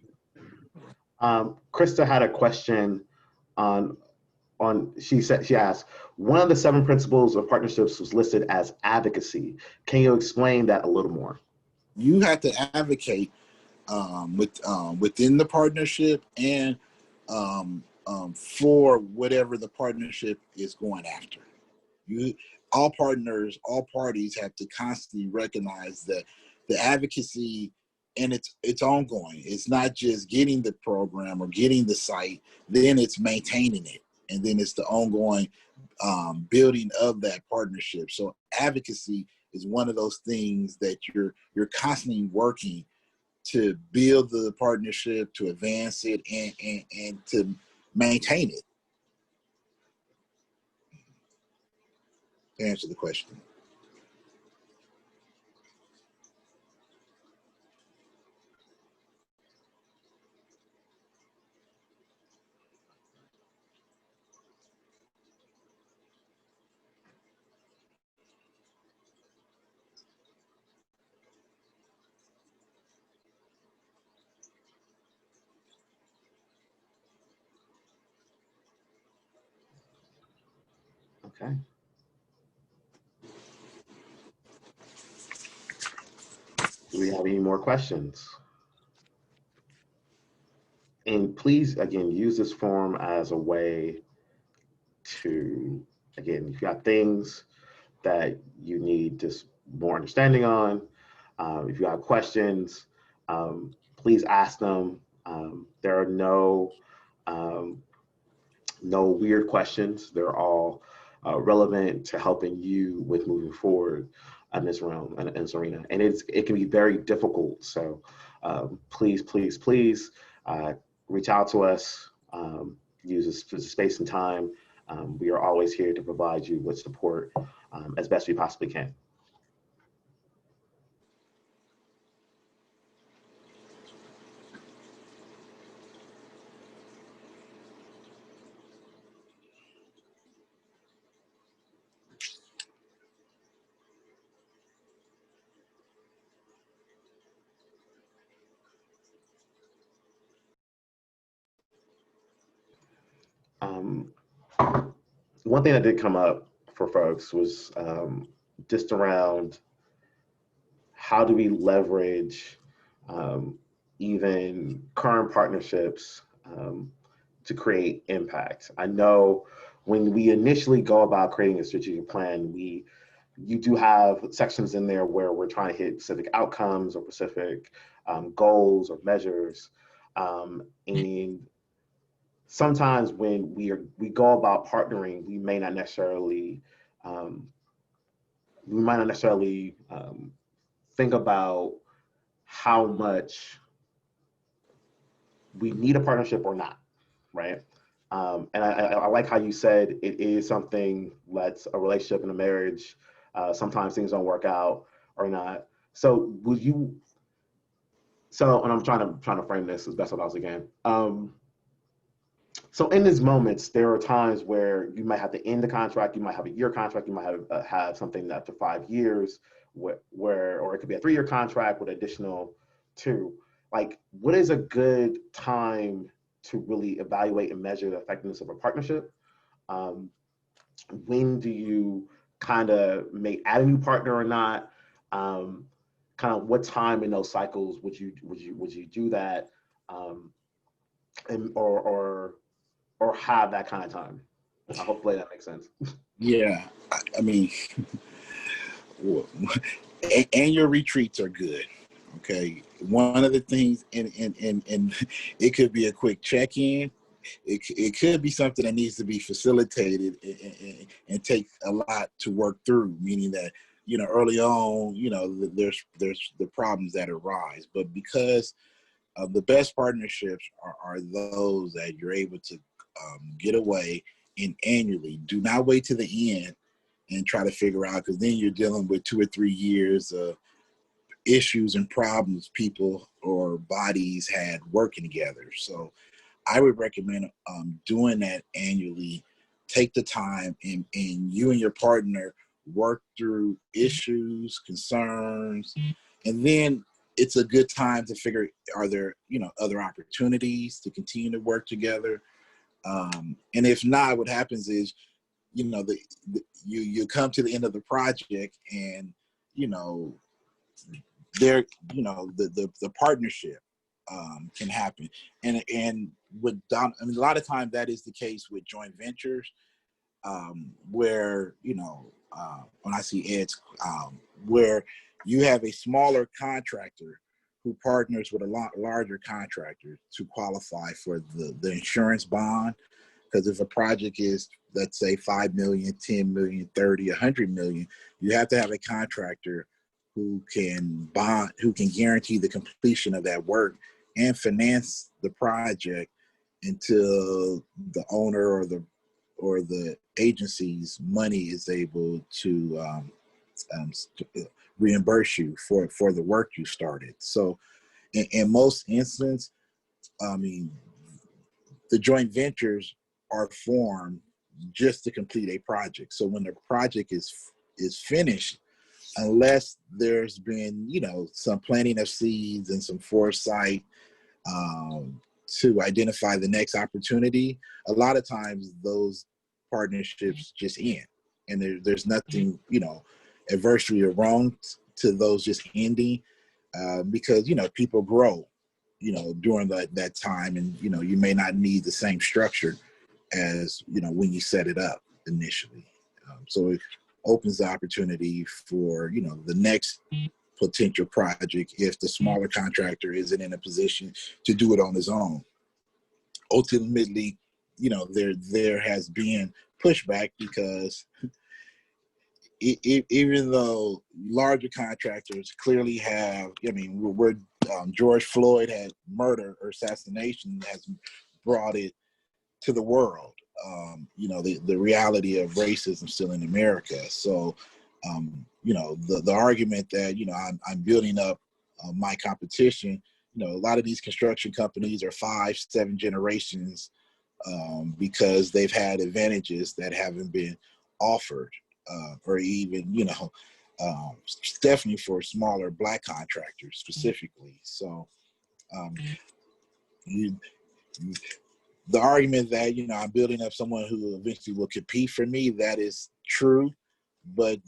Krista had a question she asked, one of the 7 principles of partnerships was listed as advocacy. Can you explain that a little more? You have to advocate within the partnership and for whatever the partnership is going after. All partners, all parties have to constantly recognize that the advocacy, and it's ongoing. It's not just getting the program or getting the site, then it's maintaining it. And then it's the ongoing building of that partnership. So advocacy is one of those things that you're constantly working to build the partnership, to advance it, and to maintain it. To answer the question. Okay. Do we have any more questions? And please, again, use this form as a way to, again, if you got things that you need just more understanding on, if you have questions, please ask them. There are no weird questions. They're all relevant to helping you with moving forward in this realm and in this arena. And it can be very difficult. So please reach out to us. Use the space and time. We are always here to provide you with support as best we possibly can. One thing that did come up for folks was just around how do we leverage even current partnerships to create impact. I know when we initially go about creating a strategic plan, you do have sections in there where we're trying to hit specific outcomes or specific goals or measures, and sometimes when we go about partnering, we may not necessarily think about how much we need a partnership or not, right? And I like how you said it is something that's a relationship and a marriage. Sometimes things don't work out or not. So and I'm trying to frame this as best as I can. So in these moments, there are times where you might have to end the contract, you might have a year contract, you might have something up to 5 years, or it could be a 3-year contract with additional 2. Like, what is a good time to really evaluate and measure the effectiveness of a partnership? When do you kind of add a new partner or not? Kind of what time in those cycles would you do that, or have that kind of time? Hopefully that makes sense. Yeah, I mean, annual retreats are good. Okay, one of the things, and it could be a quick check-in. It could be something that needs to be facilitated and take a lot to work through. Meaning that, you know, early on, you know, there's the problems that arise, but because the best partnerships are those that you're able to get away and annually. Do not wait to the end and try to figure out, because then you're dealing with 2 or 3 years of issues and problems people or bodies had working together. So I would recommend doing that annually. Take the time and you and your partner work through issues, concerns, and then it's a good time to figure, are there, other opportunities to continue to work together? And if not, what happens is, you come to the end of the project and, there, the partnership can happen. And with Don, I mean, a lot of times that is the case with joint ventures, where, when I see Ed's, where you have a smaller contractor who partners with a lot larger contractor to qualify for the insurance bond. Because if a project is, let's say, 5 million, 10 million, 30, 100 million, you have to have a contractor who can bond, who can guarantee the completion of that work and finance the project until the owner or the agency's money is able to reimburse you for the work you started. So in most instances, I mean, the joint ventures are formed just to complete a project. So when the project is finished, unless there's been, some planting of seeds and some foresight to identify the next opportunity, a lot of times those partnerships just end. And there's nothing, adversely or wrong to those just ending, because, people grow, during that time, and, you may not need the same structure as, when you set it up initially. So it opens the opportunity for, the next potential project if the smaller contractor isn't in a position to do it on his own. Ultimately, there has been pushback because even though larger contractors clearly have, we're George Floyd had murder or assassination has brought it to the world. The reality of racism still in America. So, the argument that, I'm building up my competition, a lot of these construction companies are 5-7 generations because they've had advantages that haven't been offered, or even, definitely for smaller Black contractors specifically. So, the argument that, I'm building up someone who eventually will compete for me, that is true, but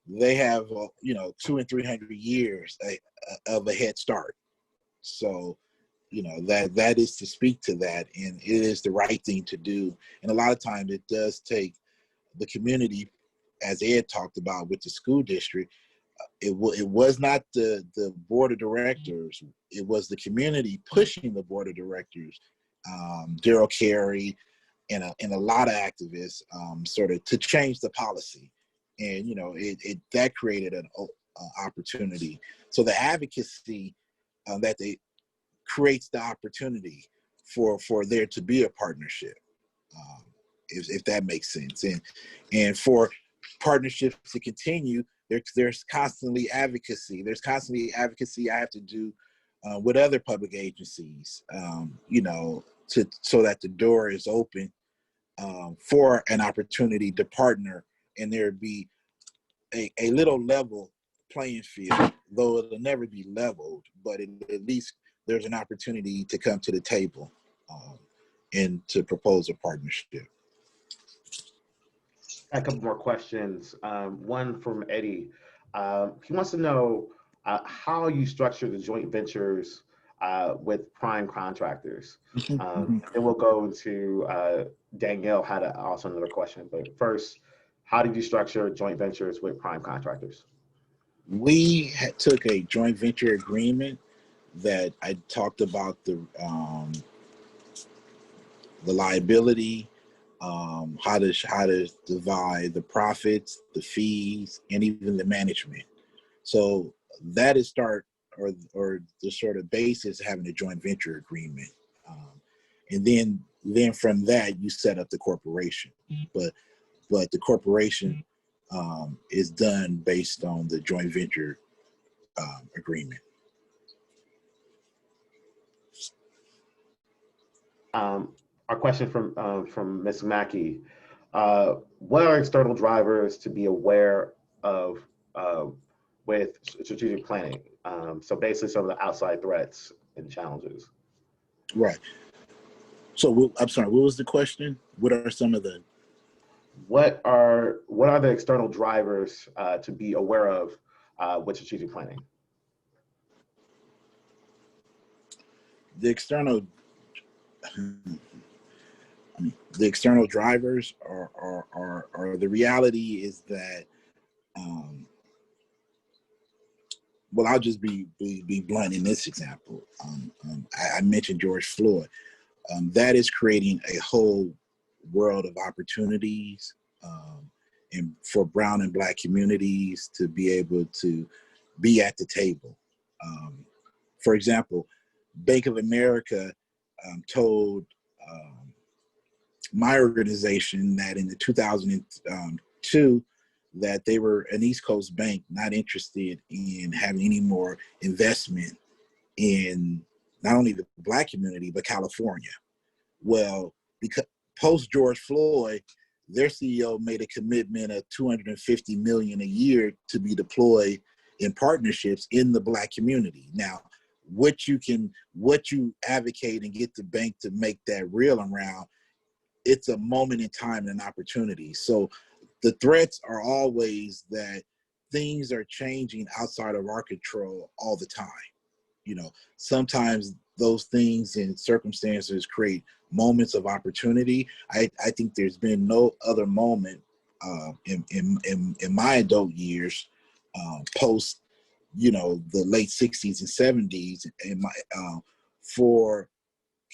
they have, 200 and 300 years of a head start. So, that is to speak to that, and it is the right thing to do. And a lot of times it does take the community, as Ed talked about with the school district. It was not the board of directors, it was the community pushing the board of directors, Daryl Carey and a lot of activists, sort of to change the policy. And, that created an opportunity. So the advocacy that they creates the opportunity for there to be a partnership, if that makes sense. And for partnerships to continue, there's constantly advocacy. There's constantly advocacy I have to do with other public agencies, so that the door is open for an opportunity to partner, and there be a little level playing field, though it'll never be leveled, but at least there's an opportunity to come to the table and to propose a partnership. A couple more questions. One from Eddie. He wants to know how you structure the joint ventures with prime contractors. Then we'll go into Danielle had also another question. But first, how did you structure joint ventures with prime contractors? We took a joint venture agreement that I talked about the liability, how to divide the profits, the fees, and even the management. So that is or the sort of basis of having a joint venture agreement, and then from that you set up the corporation. But the corporation is done based on the joint venture agreement. our question from Ms. Mackey. What are external drivers to be aware of with strategic planning? So basically some of the outside threats and challenges. Right. So I'm sorry, what was the question? What are some of the? What are the external drivers to be aware of with strategic planning? The external, the external drivers are the reality is that, well, I'll just be blunt in this example. I mentioned George Floyd. That is creating a whole world of opportunities, and for brown and black communities to be able to be at the table. For example, Bank of America told my organization that in the 2002 that they were an East Coast bank not interested in having any more investment in not only the black community, but California. Well, because post George Floyd, their CEO made a commitment of $250 million a year to be deployed in partnerships in the black community. Now, what you advocate and get the bank to make that real around, it's a moment in time and an opportunity. So the threats are always that things are changing outside of our control all the time. You know, sometimes those things and circumstances create moments of opportunity. I think there's been no other moment in my adult years post, the late 60s and 70s for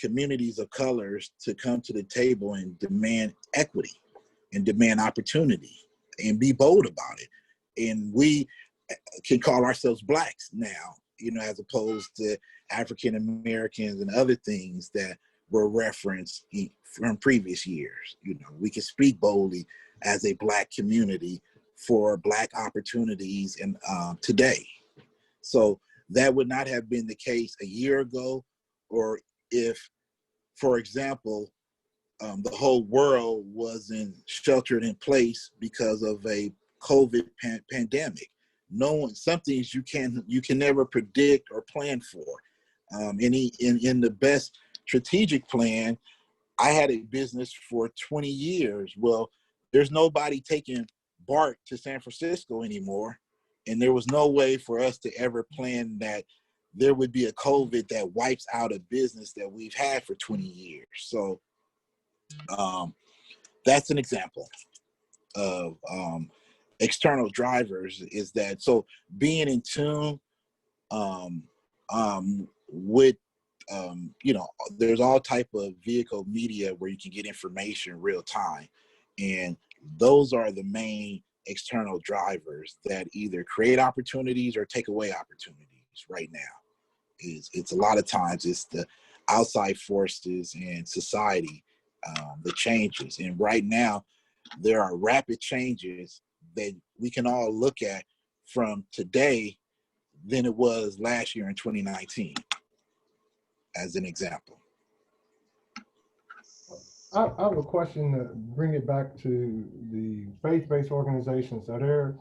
communities of colors to come to the table and demand equity and demand opportunity and be bold about it. And we can call ourselves blacks now, as opposed to African Americans and other things that were referenced from previous years. We can speak boldly as a black community for black opportunities and today. So that would not have been the case a year ago, or if, for example, the whole world wasn't sheltered in place because of a COVID pandemic. Some things you can never predict or plan for. In the best strategic plan, I had a business for 20 years. Well, there's nobody taking BART to San Francisco anymore. And there was no way for us to ever plan that there would be a COVID that wipes out a business that we've had for 20 years. So that's an example of external drivers, is that, so being in tune with, there's all type of vehicle media where you can get information real time. And those are the main external drivers that either create opportunities or take away opportunities right now. It's a lot of times it's the outside forces and society, the changes. And right now there are rapid changes that we can all look at from today than it was last year in 2019, as an example. I have a question to bring it back to the faith-based organizations. Are there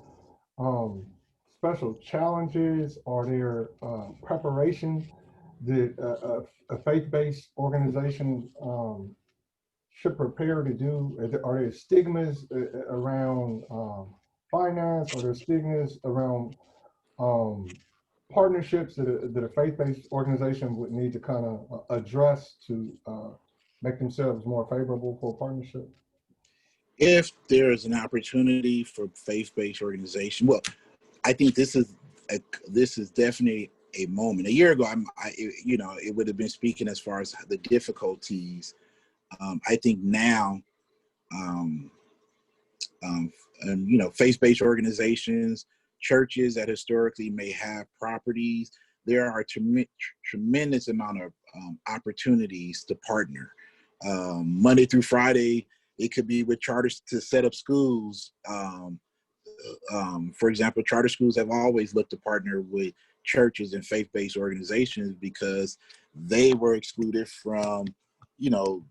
special challenges? Are there preparation that a faith-based organization should prepare to do? Are there stigmas around finance? Are there stigmas around partnerships that a faith-based organization would need to kind of address to make themselves more favorable for a partnership? If there is an opportunity for faith-based organization, well, I think this is definitely a moment. A year ago, it would have been speaking as far as the difficulties. I think now, faith-based organizations, churches that historically may have properties, there are tremendous amount of opportunities to partner. Monday through Friday, it could be with charters to set up schools. For example, charter schools have always looked to partner with churches and faith-based organizations because they were excluded from you know,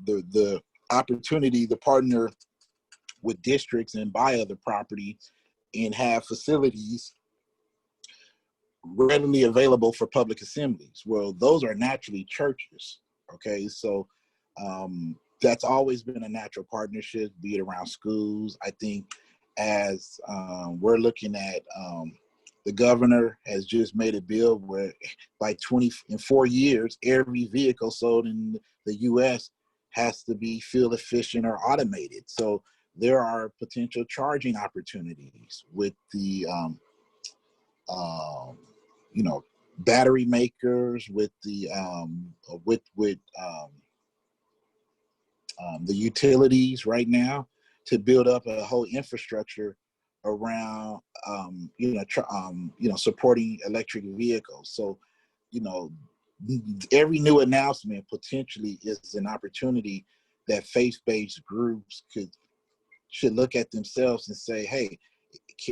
the opportunity to partner with districts and buy other property and have facilities readily available for public assemblies. Well, those are naturally churches. Okay, so that's always been a natural partnership, be it around schools. I think as we're looking at, the governor has just made a bill where by 4 years, every vehicle sold in the US has to be fuel efficient or automated. So there are potential charging opportunities with the, you know, battery makers, with the the utilities right now to build up a whole infrastructure around supporting electric vehicles. So, you know, every new announcement potentially is an opportunity that faith-based groups should look at themselves and say, hey,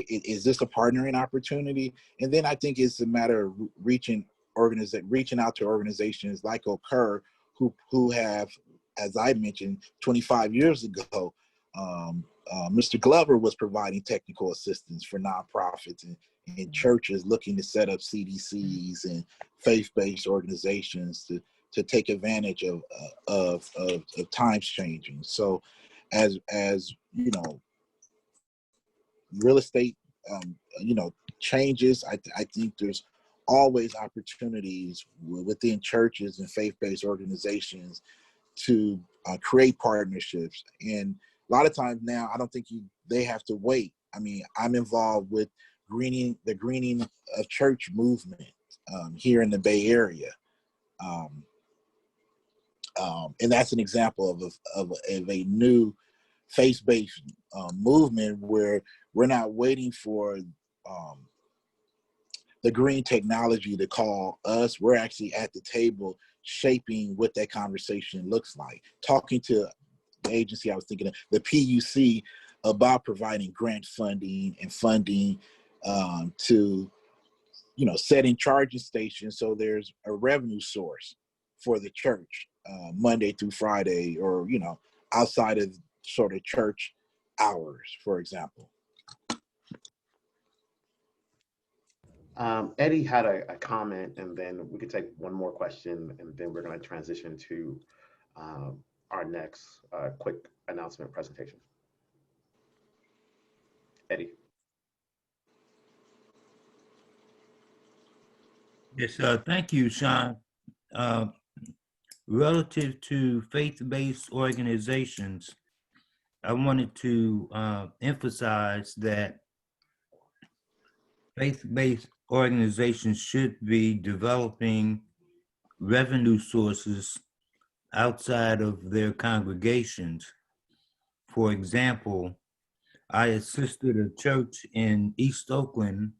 is this a partnering opportunity? And then I think it's a matter of reaching out to organizations like Occur who have, as I mentioned, 25 years ago, Mr. Glover was providing technical assistance for nonprofits and churches looking to set up CDCs and faith-based organizations to take advantage of times changing. So as you know, real estate changes, I think there's always opportunities within churches and faith-based organizations to create partnerships. And a lot of times now, I don't think they have to wait. I mean, I'm involved with the greening of church movement here in the Bay Area. And that's an example of a new faith-based movement where we're not waiting for the green technology to call us. We're actually at the table shaping what that conversation looks like. Talking to the agency I was thinking of, the PUC, about providing grant funding and funding to, setting charging stations so there's a revenue source for the church Monday through Friday, or, outside of sort of church hours, for example. Eddie had a comment, and then we could take one more question, and then we're going to transition to our next quick announcement presentation. Eddie. Yes, thank you, Sean. Relative to faith-based organizations, I wanted to emphasize that faith-based organizations should be developing revenue sources outside of their congregations. For example, I assisted a church in East Oakland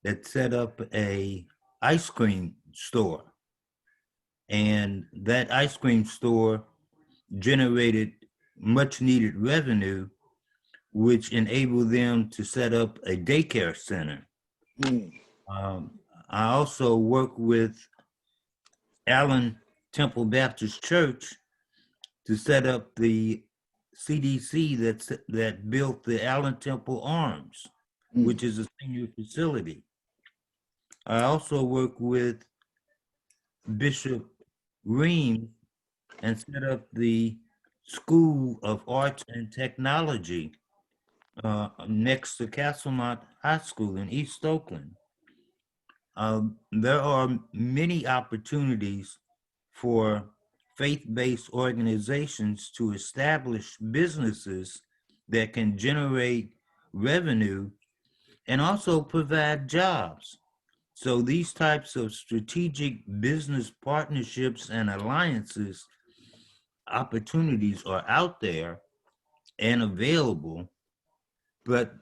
that set up a ice cream store. And that ice cream store generated much needed revenue, which enabled them to set up a daycare center. I also work with Allen Temple Baptist Church to set up the CDC that built the Allen Temple Arms, which is a senior facility. I also work with Bishop Ream and set up the School of Arts and Technology next to Castlemont High School in East Oakland. There are many opportunities for faith-based organizations to establish businesses that can generate revenue and also provide jobs. So these types of strategic business partnerships and alliances opportunities are out there and available, but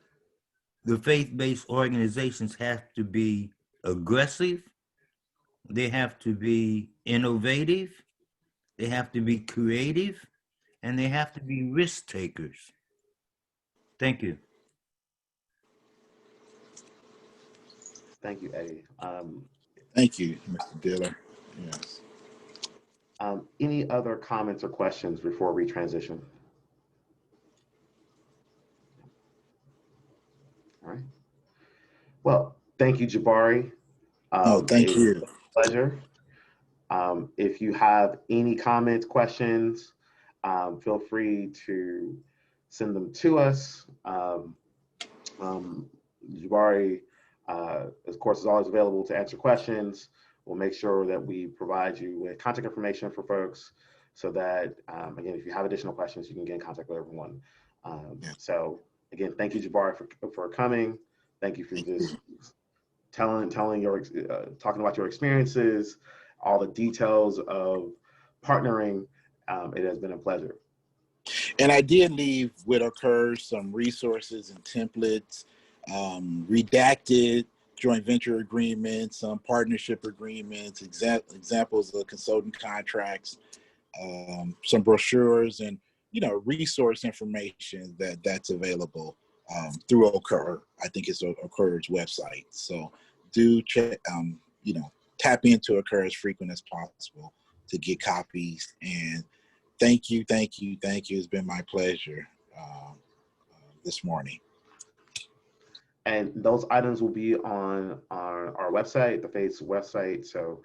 the faith-based organizations have to be aggressive, they have to be innovative, they have to be creative, and they have to be risk takers. Thank you. Thank you, Eddie. Thank you, Mr. Diller. Yes. Any other comments or questions before we transition? All right. Well, thank you, Jabari. Oh, thank It was you. a pleasure. If you have any comments, questions, feel free to send them to us. Jabari, of course, is always available to answer questions. We'll make sure that we provide you with contact information for folks so that, again, if you have additional questions, you can get in contact with everyone. So again, thank you, Jabari, for coming. Thank you for just talking about your experiences, all the details of partnering. It has been a pleasure. And I did leave with Occurs some resources and templates, redacted joint venture agreements, some partnership agreements, examples of consultant contracts, some brochures, and resource information that's available through Occur. I think it's Occur's website. So do check, tap into Occur as frequent as possible to get copies. And thank you. It's been my pleasure this morning. And those items will be on our website, the FACE website. So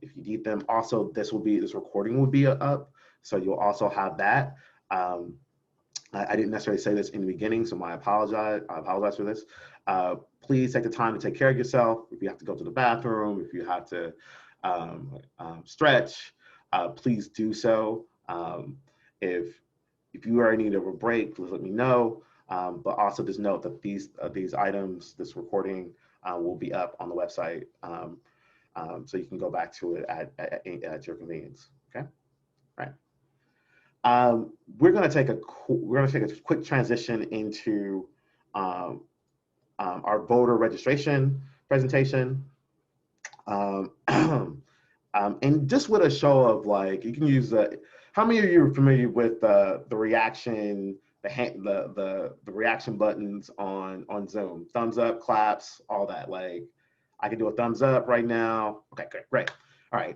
if you need them, also this recording will be up. So you'll also have that. I didn't necessarily say this in the beginning, so I apologize for this. Please take the time to take care of yourself. If you have to go to the bathroom, if you have to stretch, please do so. If you are in need of a break, please let me know. But also just note that these items, this recording, will be up on the website, so you can go back to it at your convenience. Okay, all right. We're going to take a quick transition into our voter registration presentation, and just with a show of you can use how many of you are familiar with the reaction? The reaction buttons on Zoom, thumbs up, claps, all that. I can do a thumbs up right now. Okay, great. All right.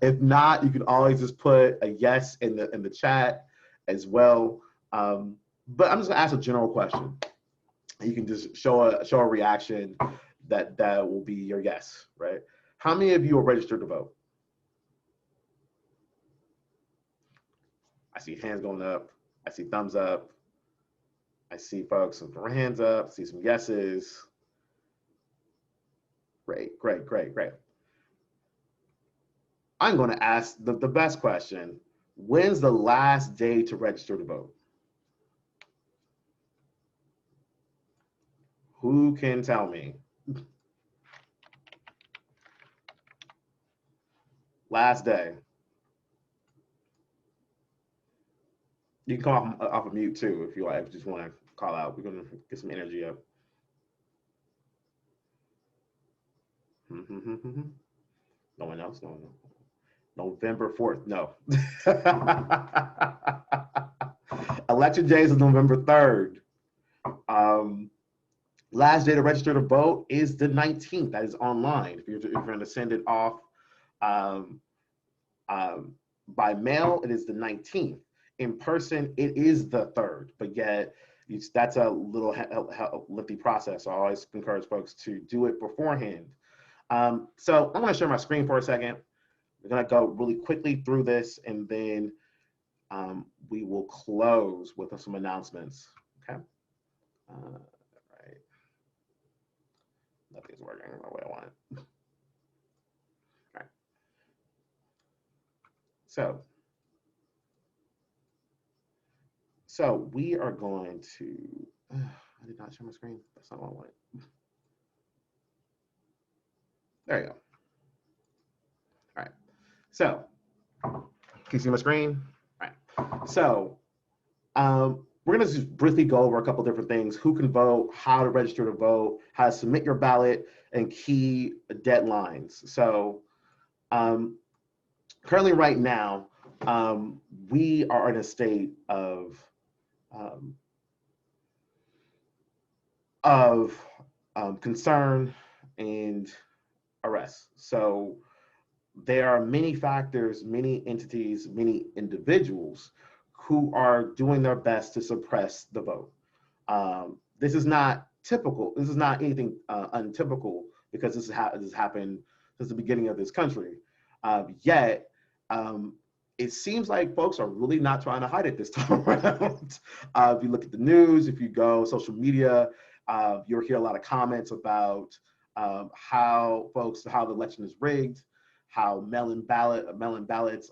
If not, you can always just put a yes in the chat as well. But I'm just gonna ask a general question. You can just show a reaction that will be your yes, right? How many of you are registered to vote? I see hands going up. I see thumbs up. I see folks with their hands up. I see some yeses. Great. I'm going to ask the best question. When's the last day to register to vote? Who can tell me? Last day. You can come off of mute too if you like. If you just want to call out. We're going to get some energy up. No one else? No. November 4th. No. Election day is November 3rd. Last day to register to vote is the 19th. That is online. If you're going to send it off by mail, it is the 19th. In person, it is the 3rd. But yet, that's a little lengthy process. So I always encourage folks to do it beforehand. So I'm going to share my screen for a second. We're going to go really quickly through this, and then we will close with some announcements. Okay. Right. Nothing's working the way I want it. All right. So we are going to. I did not share my screen. That's not what I wanted. There you go. All right. So, can you see my screen? All right. So, we're going to just briefly go over a couple different things: who can vote, how to register to vote, how to submit your ballot, and key deadlines. So, currently, right now, we are in a state of concern and arrest. So there are many factors, many entities, many individuals who are doing their best to suppress the vote. This is not typical. This is not anything untypical, because this has happened since the beginning of this country. Yet, it seems like folks are really not trying to hide it this time around. If you look at the news, if you go social media, you'll hear a lot of comments about how the election is rigged, how mail-in ballots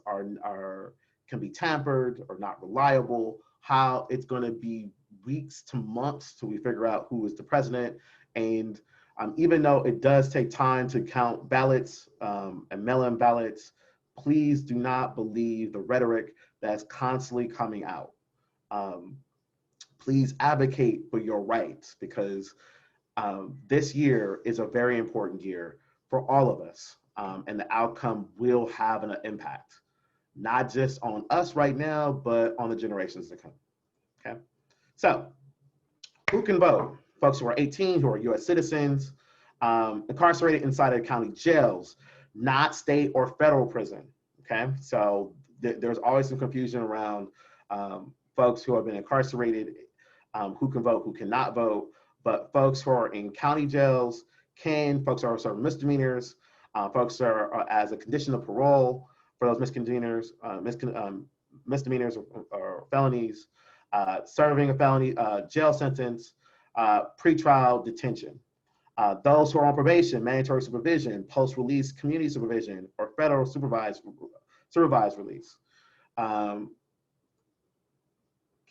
can be tampered or not reliable, how it's going to be weeks to months till we figure out who is the president. And even though it does take time to count ballots and mail-in ballots, please do not believe the rhetoric that's constantly coming out. Please advocate for your rights, because this year is a very important year for all of us, and the outcome will have an impact, not just on us right now, but on the generations to come. Okay, so who can vote? Folks who are 18, who are U.S. citizens, incarcerated inside of county jails, not state or federal prison. Okay, so there's always some confusion around folks who have been incarcerated, who can vote, who cannot vote. But folks who are in county jails can, folks who are serving misdemeanors, folks who are as a condition of parole for those misdemeanors or felonies, serving a felony jail sentence, pretrial detention. Those who are on probation, mandatory supervision, post-release community supervision, or federal supervised release.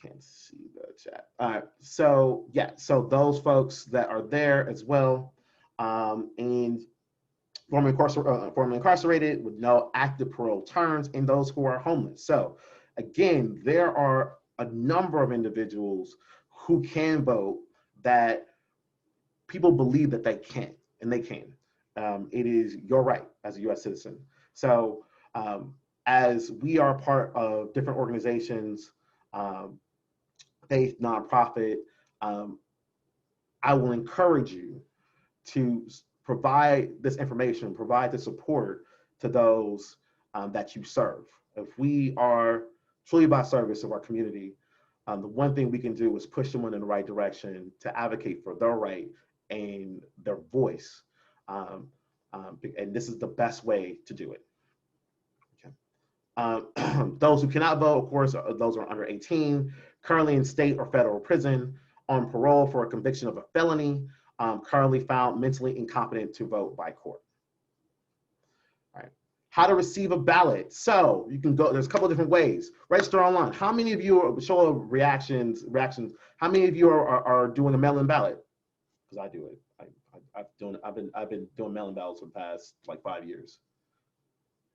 Can't see the chat. All right, so yeah, so those folks that are there as well, and formerly incarcerated with no active parole terms, and those who are homeless. So again, there are a number of individuals who can vote that people believe that they can't, and they can. It is your right as a U.S. citizen. So as we are part of different organizations, faith, nonprofit, I will encourage you to provide this information, provide the support to those that you serve. If we are truly about service of our community, the one thing we can do is push someone in the right direction to advocate for their right and their voice. And this is the best way to do it. Okay. Those who cannot vote, of course, are those who are under 18, currently in state or federal prison, on parole for a conviction of a felony, currently found mentally incompetent to vote by court. All right. How to receive a ballot. So you can go, there's a couple of different ways. Register online. How many of you are, show of reactions, how many of you are doing a mail-in ballot? Because I do it. I've been doing mail-in ballots for the past like 5 years.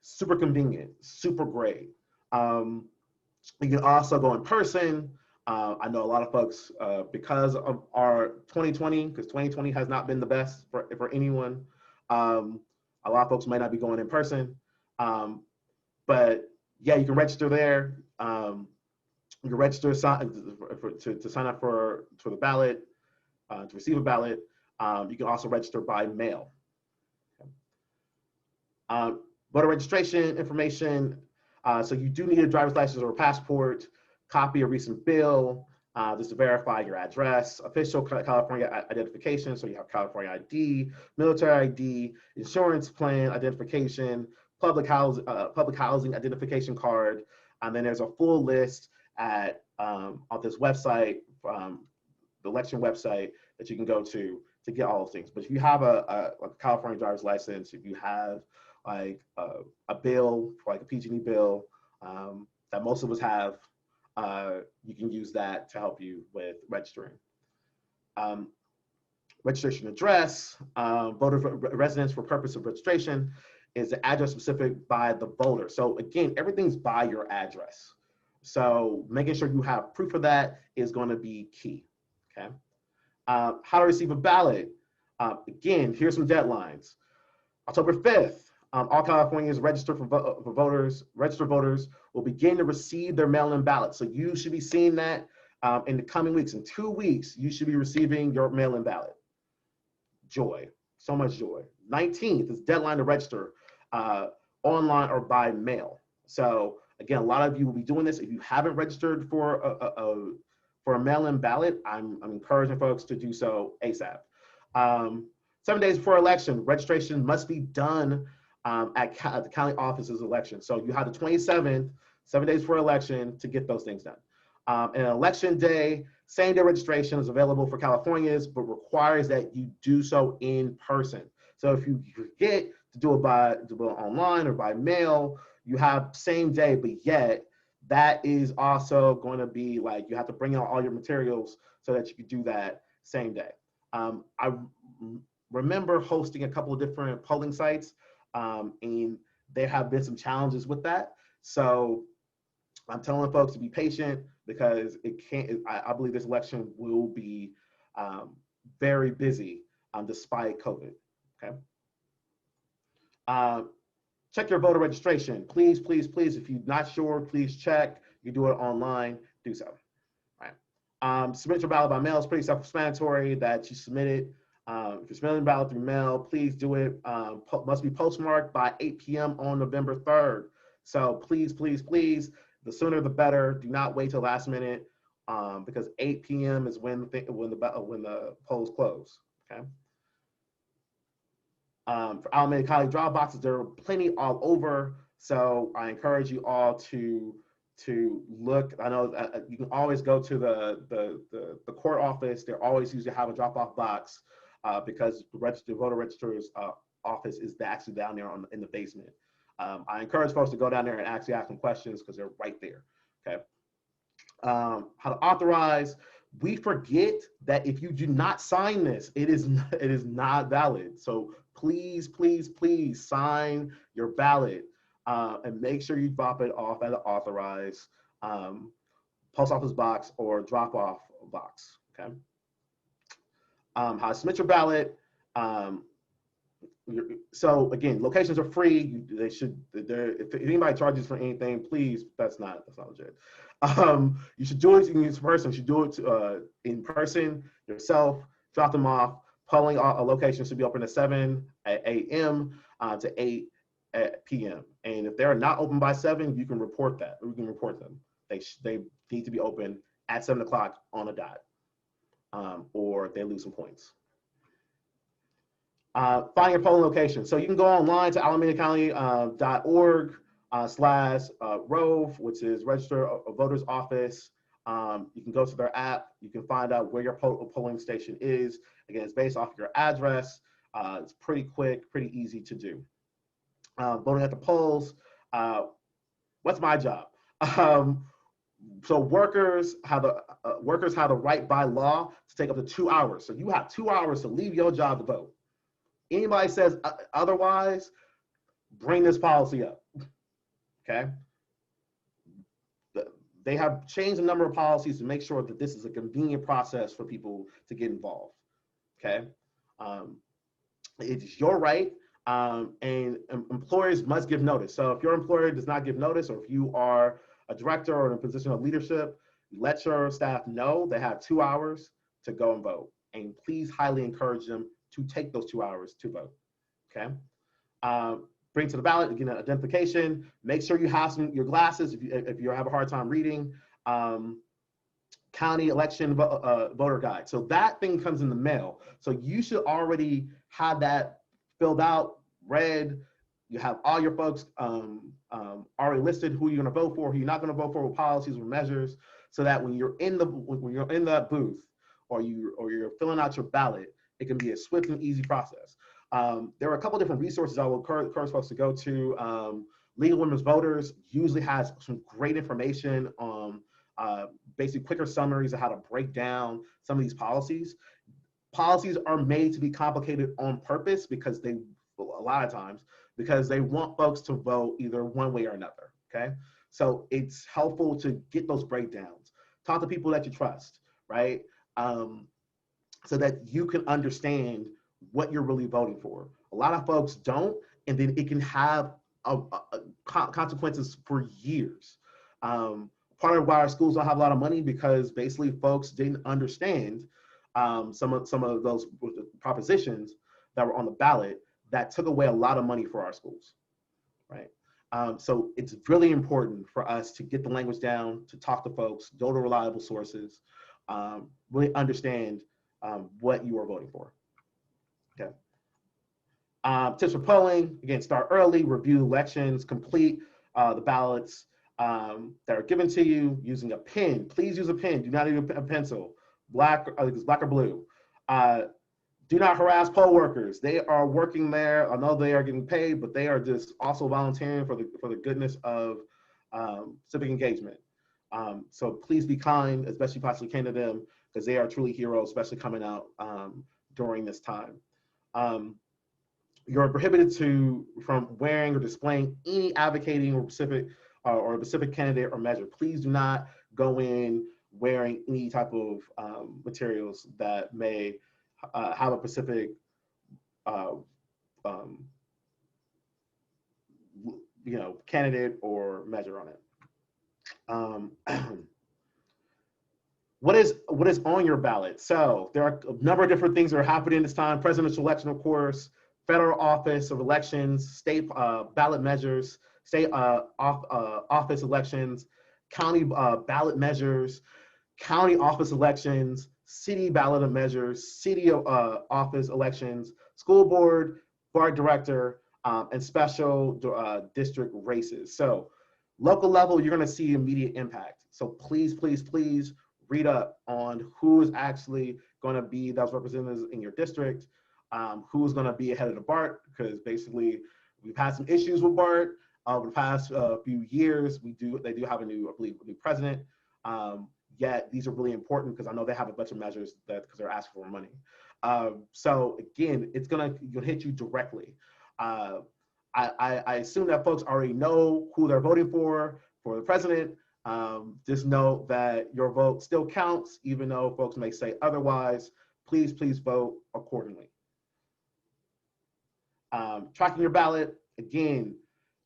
Super convenient, super great. You can also go in person. I know a lot of folks, because of our 2020, because 2020 has not been the best for anyone. A lot of folks might not be going in person. But yeah, you can register there. You can register to sign up for the ballot, to receive a ballot. You can also register by mail. Voter registration information. So you do need a driver's license or a passport, copy a recent bill, just to verify your address, official California identification, so you have California ID, military ID, insurance plan identification, public housing identification card, and then there's a full list at on this website, the election website, that you can go to get all those things. But if you have a California driver's license, if you have like a bill, like a PG&E bill that most of us have, you can use that to help you with registering. Registration address, voter residence for purpose of registration is the address specific by the voter. So again, everything's by your address. So making sure you have proof of that is going to be key, okay? How to receive a ballot. Again, here's some deadlines. October 5th, all Californians registered registered voters will begin to receive their mail-in ballots. So you should be seeing that in the coming weeks. In 2 weeks, you should be receiving your mail-in ballot. Joy, so much joy. 19th is deadline to register. online or by mail. So again, a lot of you will be doing this. If you haven't registered for a mail-in ballot, I'm encouraging folks to do so ASAP. 7 days before election, registration must be done at the county office's election. So you have the 27th, 7 days before election, to get those things done. And election day, same day registration is available for Californians, but requires that you do so in person. So if you forget to do it online or by mail, you have same day, but yet that is also going to be like, you have to bring out all your materials so that you can do that same day. I remember hosting a couple of different polling sites, and there have been some challenges with that. So I'm telling folks to be patient, because I believe this election will be very busy despite COVID, okay? Check your voter registration. Please, please, please, if you're not sure, please check. You do it online, do so. Right. Submit your ballot by mail. It's pretty self-explanatory that you submit it. If you're submitting a ballot through mail, please do it. Must be postmarked by 8 p.m. on November 3rd. So please, please, please, the sooner the better. Do not wait till last minute, because 8 p.m. is when the polls close. Okay. For Alameda County drop boxes, there are plenty all over. So I encourage you all to look. I know you can always go to the court office. They always usually have a drop-off box, because the voter registrar's office is actually down there in the basement. I encourage folks to go down there and actually ask them questions, because they're right there. Okay. How to authorize. We forget that if you do not sign this, it is not valid. So please, please, please sign your ballot, and make sure you drop it off at an authorized post office box or drop off box. Okay. How to submit your ballot. So again, locations are free. If anybody charges for anything, please, that's not legit. You should do it in person. You should do it in person yourself. Drop them off. Polling locations should be open at 7 a.m. To 8 p.m. And if they're not open by 7, you can report that. We can report them. They need to be open at 7 o'clock on a dot, or they lose some points. Find your polling location. So you can go online to alamedacounty.org /Rove, which is Register a Voter's Office. You can go to their app. You can find out where your polling station is. Again, it's based off of your address. It's pretty quick, pretty easy to do. Voting at the polls. What's my job? So workers have the right by law to take up to 2 hours. So you have 2 hours to leave your job to vote. Anybody says otherwise, bring this policy up. Okay. They have changed a number of policies to make sure that this is a convenient process for people to get involved. Okay. It's your right, and employers must give notice. So if your employer does not give notice, or if you are a director or in a position of leadership, let your staff know they have 2 hours to go and vote. And please highly encourage them to take those 2 hours to vote. Okay. Bring to the ballot, again, identification. Make sure you have your glasses if you have a hard time reading. County election voter guide. So that thing comes in the mail. So you should already have that filled out, read. You have all your folks already listed, who you're going to vote for, who you're not going to vote for, with policies or measures, so that when you're in the booth, or you're filling out your ballot, it can be a swift and easy process. There are a couple different resources I will encourage folks to go to. League of Women's Voters usually has some great information on basically quicker summaries of how to break down some of these policies. Policies are made to be complicated on purpose, because a lot of times, because they want folks to vote either one way or another, okay? So it's helpful to get those breakdowns. Talk to people that you trust, right? So that you can understand what you're really voting for. A lot of folks don't, and then it can have consequences for years. Part of why our schools don't have a lot of money, because basically folks didn't understand some of those propositions that were on the ballot that took away a lot of money for our schools. right? So it's really important for us to get the language down, to talk to folks, go to reliable sources, really understand what you are voting for. Okay. Tips for polling, again, start early, review elections, complete the ballots that are given to you using a pen. Please use a pen. Do not use a pencil. Black or blue. Do not harass poll workers. They are working there. I know they are getting paid, but they are just also volunteering for the goodness of civic engagement. So please be kind, especially possibly kind to them, because they are truly heroes, especially coming out during this time. You're prohibited from wearing or displaying any advocating or a specific candidate or measure. Please do not go in wearing any type of materials that may have a specific candidate or measure on it. What is on your ballot? So there are a number of different things that are happening this time. Presidential election, of course, federal office of elections, state ballot measures, state office elections, county ballot measures, county office elections, city ballot measures, city office elections, school board director, and special district races. So local level, you're going to see immediate impact. So please, please, please read up on who is actually going to be those representatives in your district, who's going to be ahead of the BART, because basically we've had some issues with BART over the past few years. They do have a new president. Yet these are really important because I know they have a bunch of measures because they're asking for money. So again, you'll hit you directly. I assume that folks already know who they're voting for the president. Just know that your vote still counts, even though folks may say otherwise. Please, please vote accordingly. Tracking your ballot, again,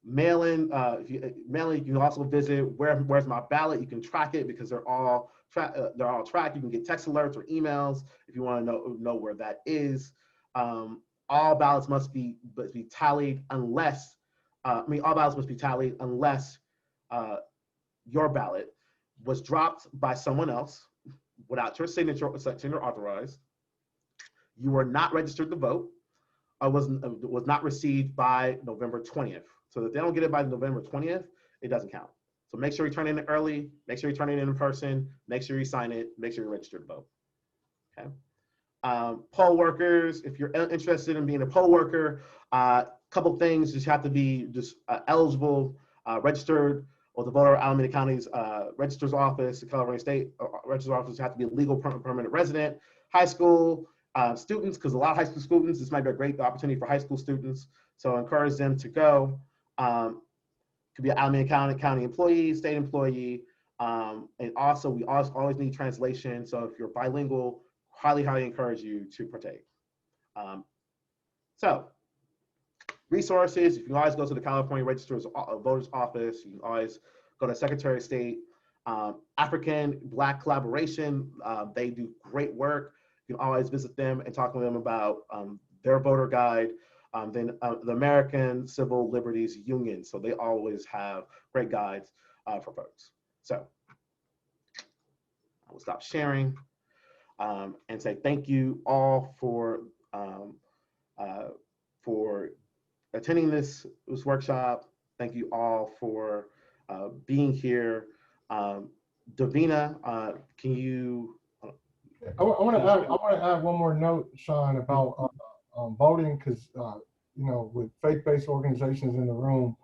mail-in. You can also visit where's my ballot. You can track it because they're all tracked. You can get text alerts or emails if you want to know where that is. All ballots must be tallied unless all ballots must be tallied unless your ballot was dropped by someone else without your signature authorized. You were not registered to vote. Was not received by November 20th. So if they don't get it by November 20th, it doesn't count. So make sure you turn it in early, make sure you turn it in person, make sure you sign it, make sure you're registered to vote. Okay. Poll workers, if you're interested in being a poll worker, couple things, just have to be eligible, registered with the voter Alameda County's registrar's office, the California State registrar's office. You have to be a legal permanent resident, high school, students, because a lot of high school students, this might be a great opportunity for high school students. So I encourage them to go. Could be an Alameda County employee, state employee. And also, we always need translation. So if you're bilingual, highly, highly encourage you to partake. So resources, you can always go to the California Registrar's Voters Office. You can always go to Secretary of State. African Black Collaboration, they do great work. You can always visit them and talk to them about their voter guide. Then the American Civil Liberties Union. So they always have great guides for folks. So I will stop sharing and say thank you all for attending this workshop. Thank you all for being here. Davina, can you? I want to add one more note, Sean, about voting, because with faith-based organizations in the room,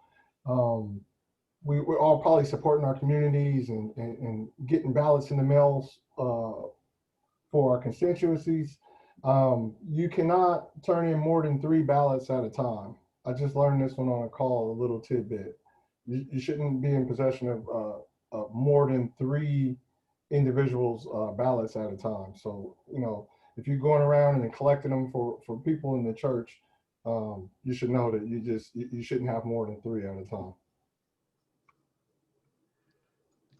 we're all probably supporting our communities and getting ballots in the mails for our constituencies. You cannot turn in more than 3 ballots at a time. I just learned this one on a call, a little tidbit. You shouldn't be in possession of more than 3 individuals' ballots at a time. So, if you're going around and collecting them for people in the church, you should know that you shouldn't have more than 3 at a time.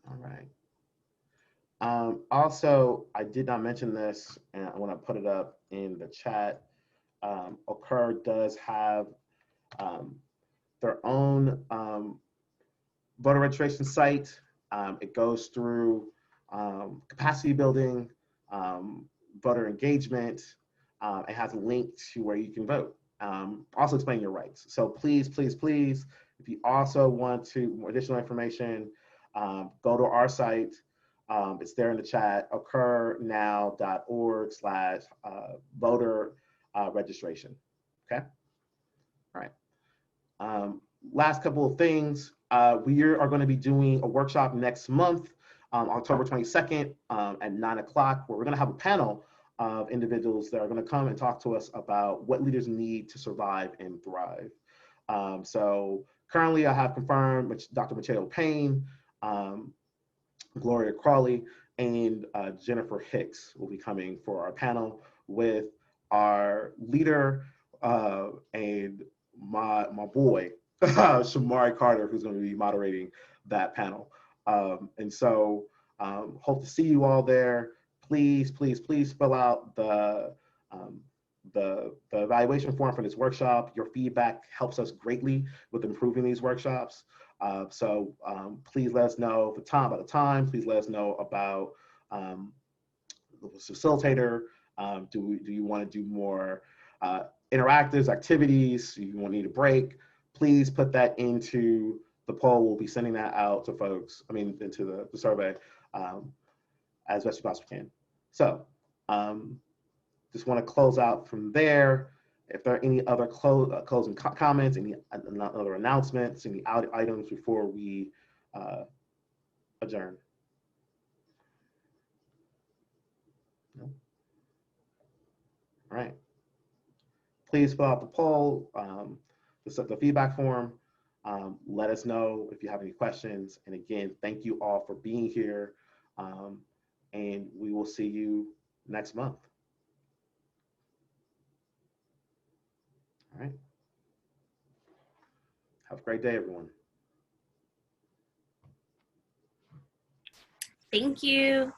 All right. Also, I did not mention this, and I want to put it up in the chat. OCUR does have their own voter registration site. It goes through capacity building, voter engagement. It has a link to where you can vote. Also explain your rights. So please, please, please, if you also want more additional information, go to our site. It's there in the chat, occurnow.org/voter registration. Okay. All right. Last couple of things. We are going to be doing a workshop next month, October 22nd at 9 o'clock, where we're going to have a panel of individuals that are going to come and talk to us about what leaders need to survive and thrive. So currently I have confirmed Dr. Mateo Payne, Gloria Crawley, and Jennifer Hicks will be coming for our panel with our leader and my boy, Shamari Carter, who's going to be moderating that panel. And so hope to see you all there. Please, please, please fill out the evaluation form for this workshop. Your feedback helps us greatly with improving these workshops. So please let us know about the time. Please let us know about the facilitator. Do you want to do more interactives, activities? Do you want to need a break? Please put that into the poll. We'll be sending that out to folks, into the survey as best we possibly can. So just want to close out from there. If there are any other closing comments, any other announcements, any items before we adjourn? No? All right. Please fill out the poll, the feedback form. Let us know if you have any questions. And again, thank you all for being here. And we will see you next month. All right. Have a great day, everyone. Thank you.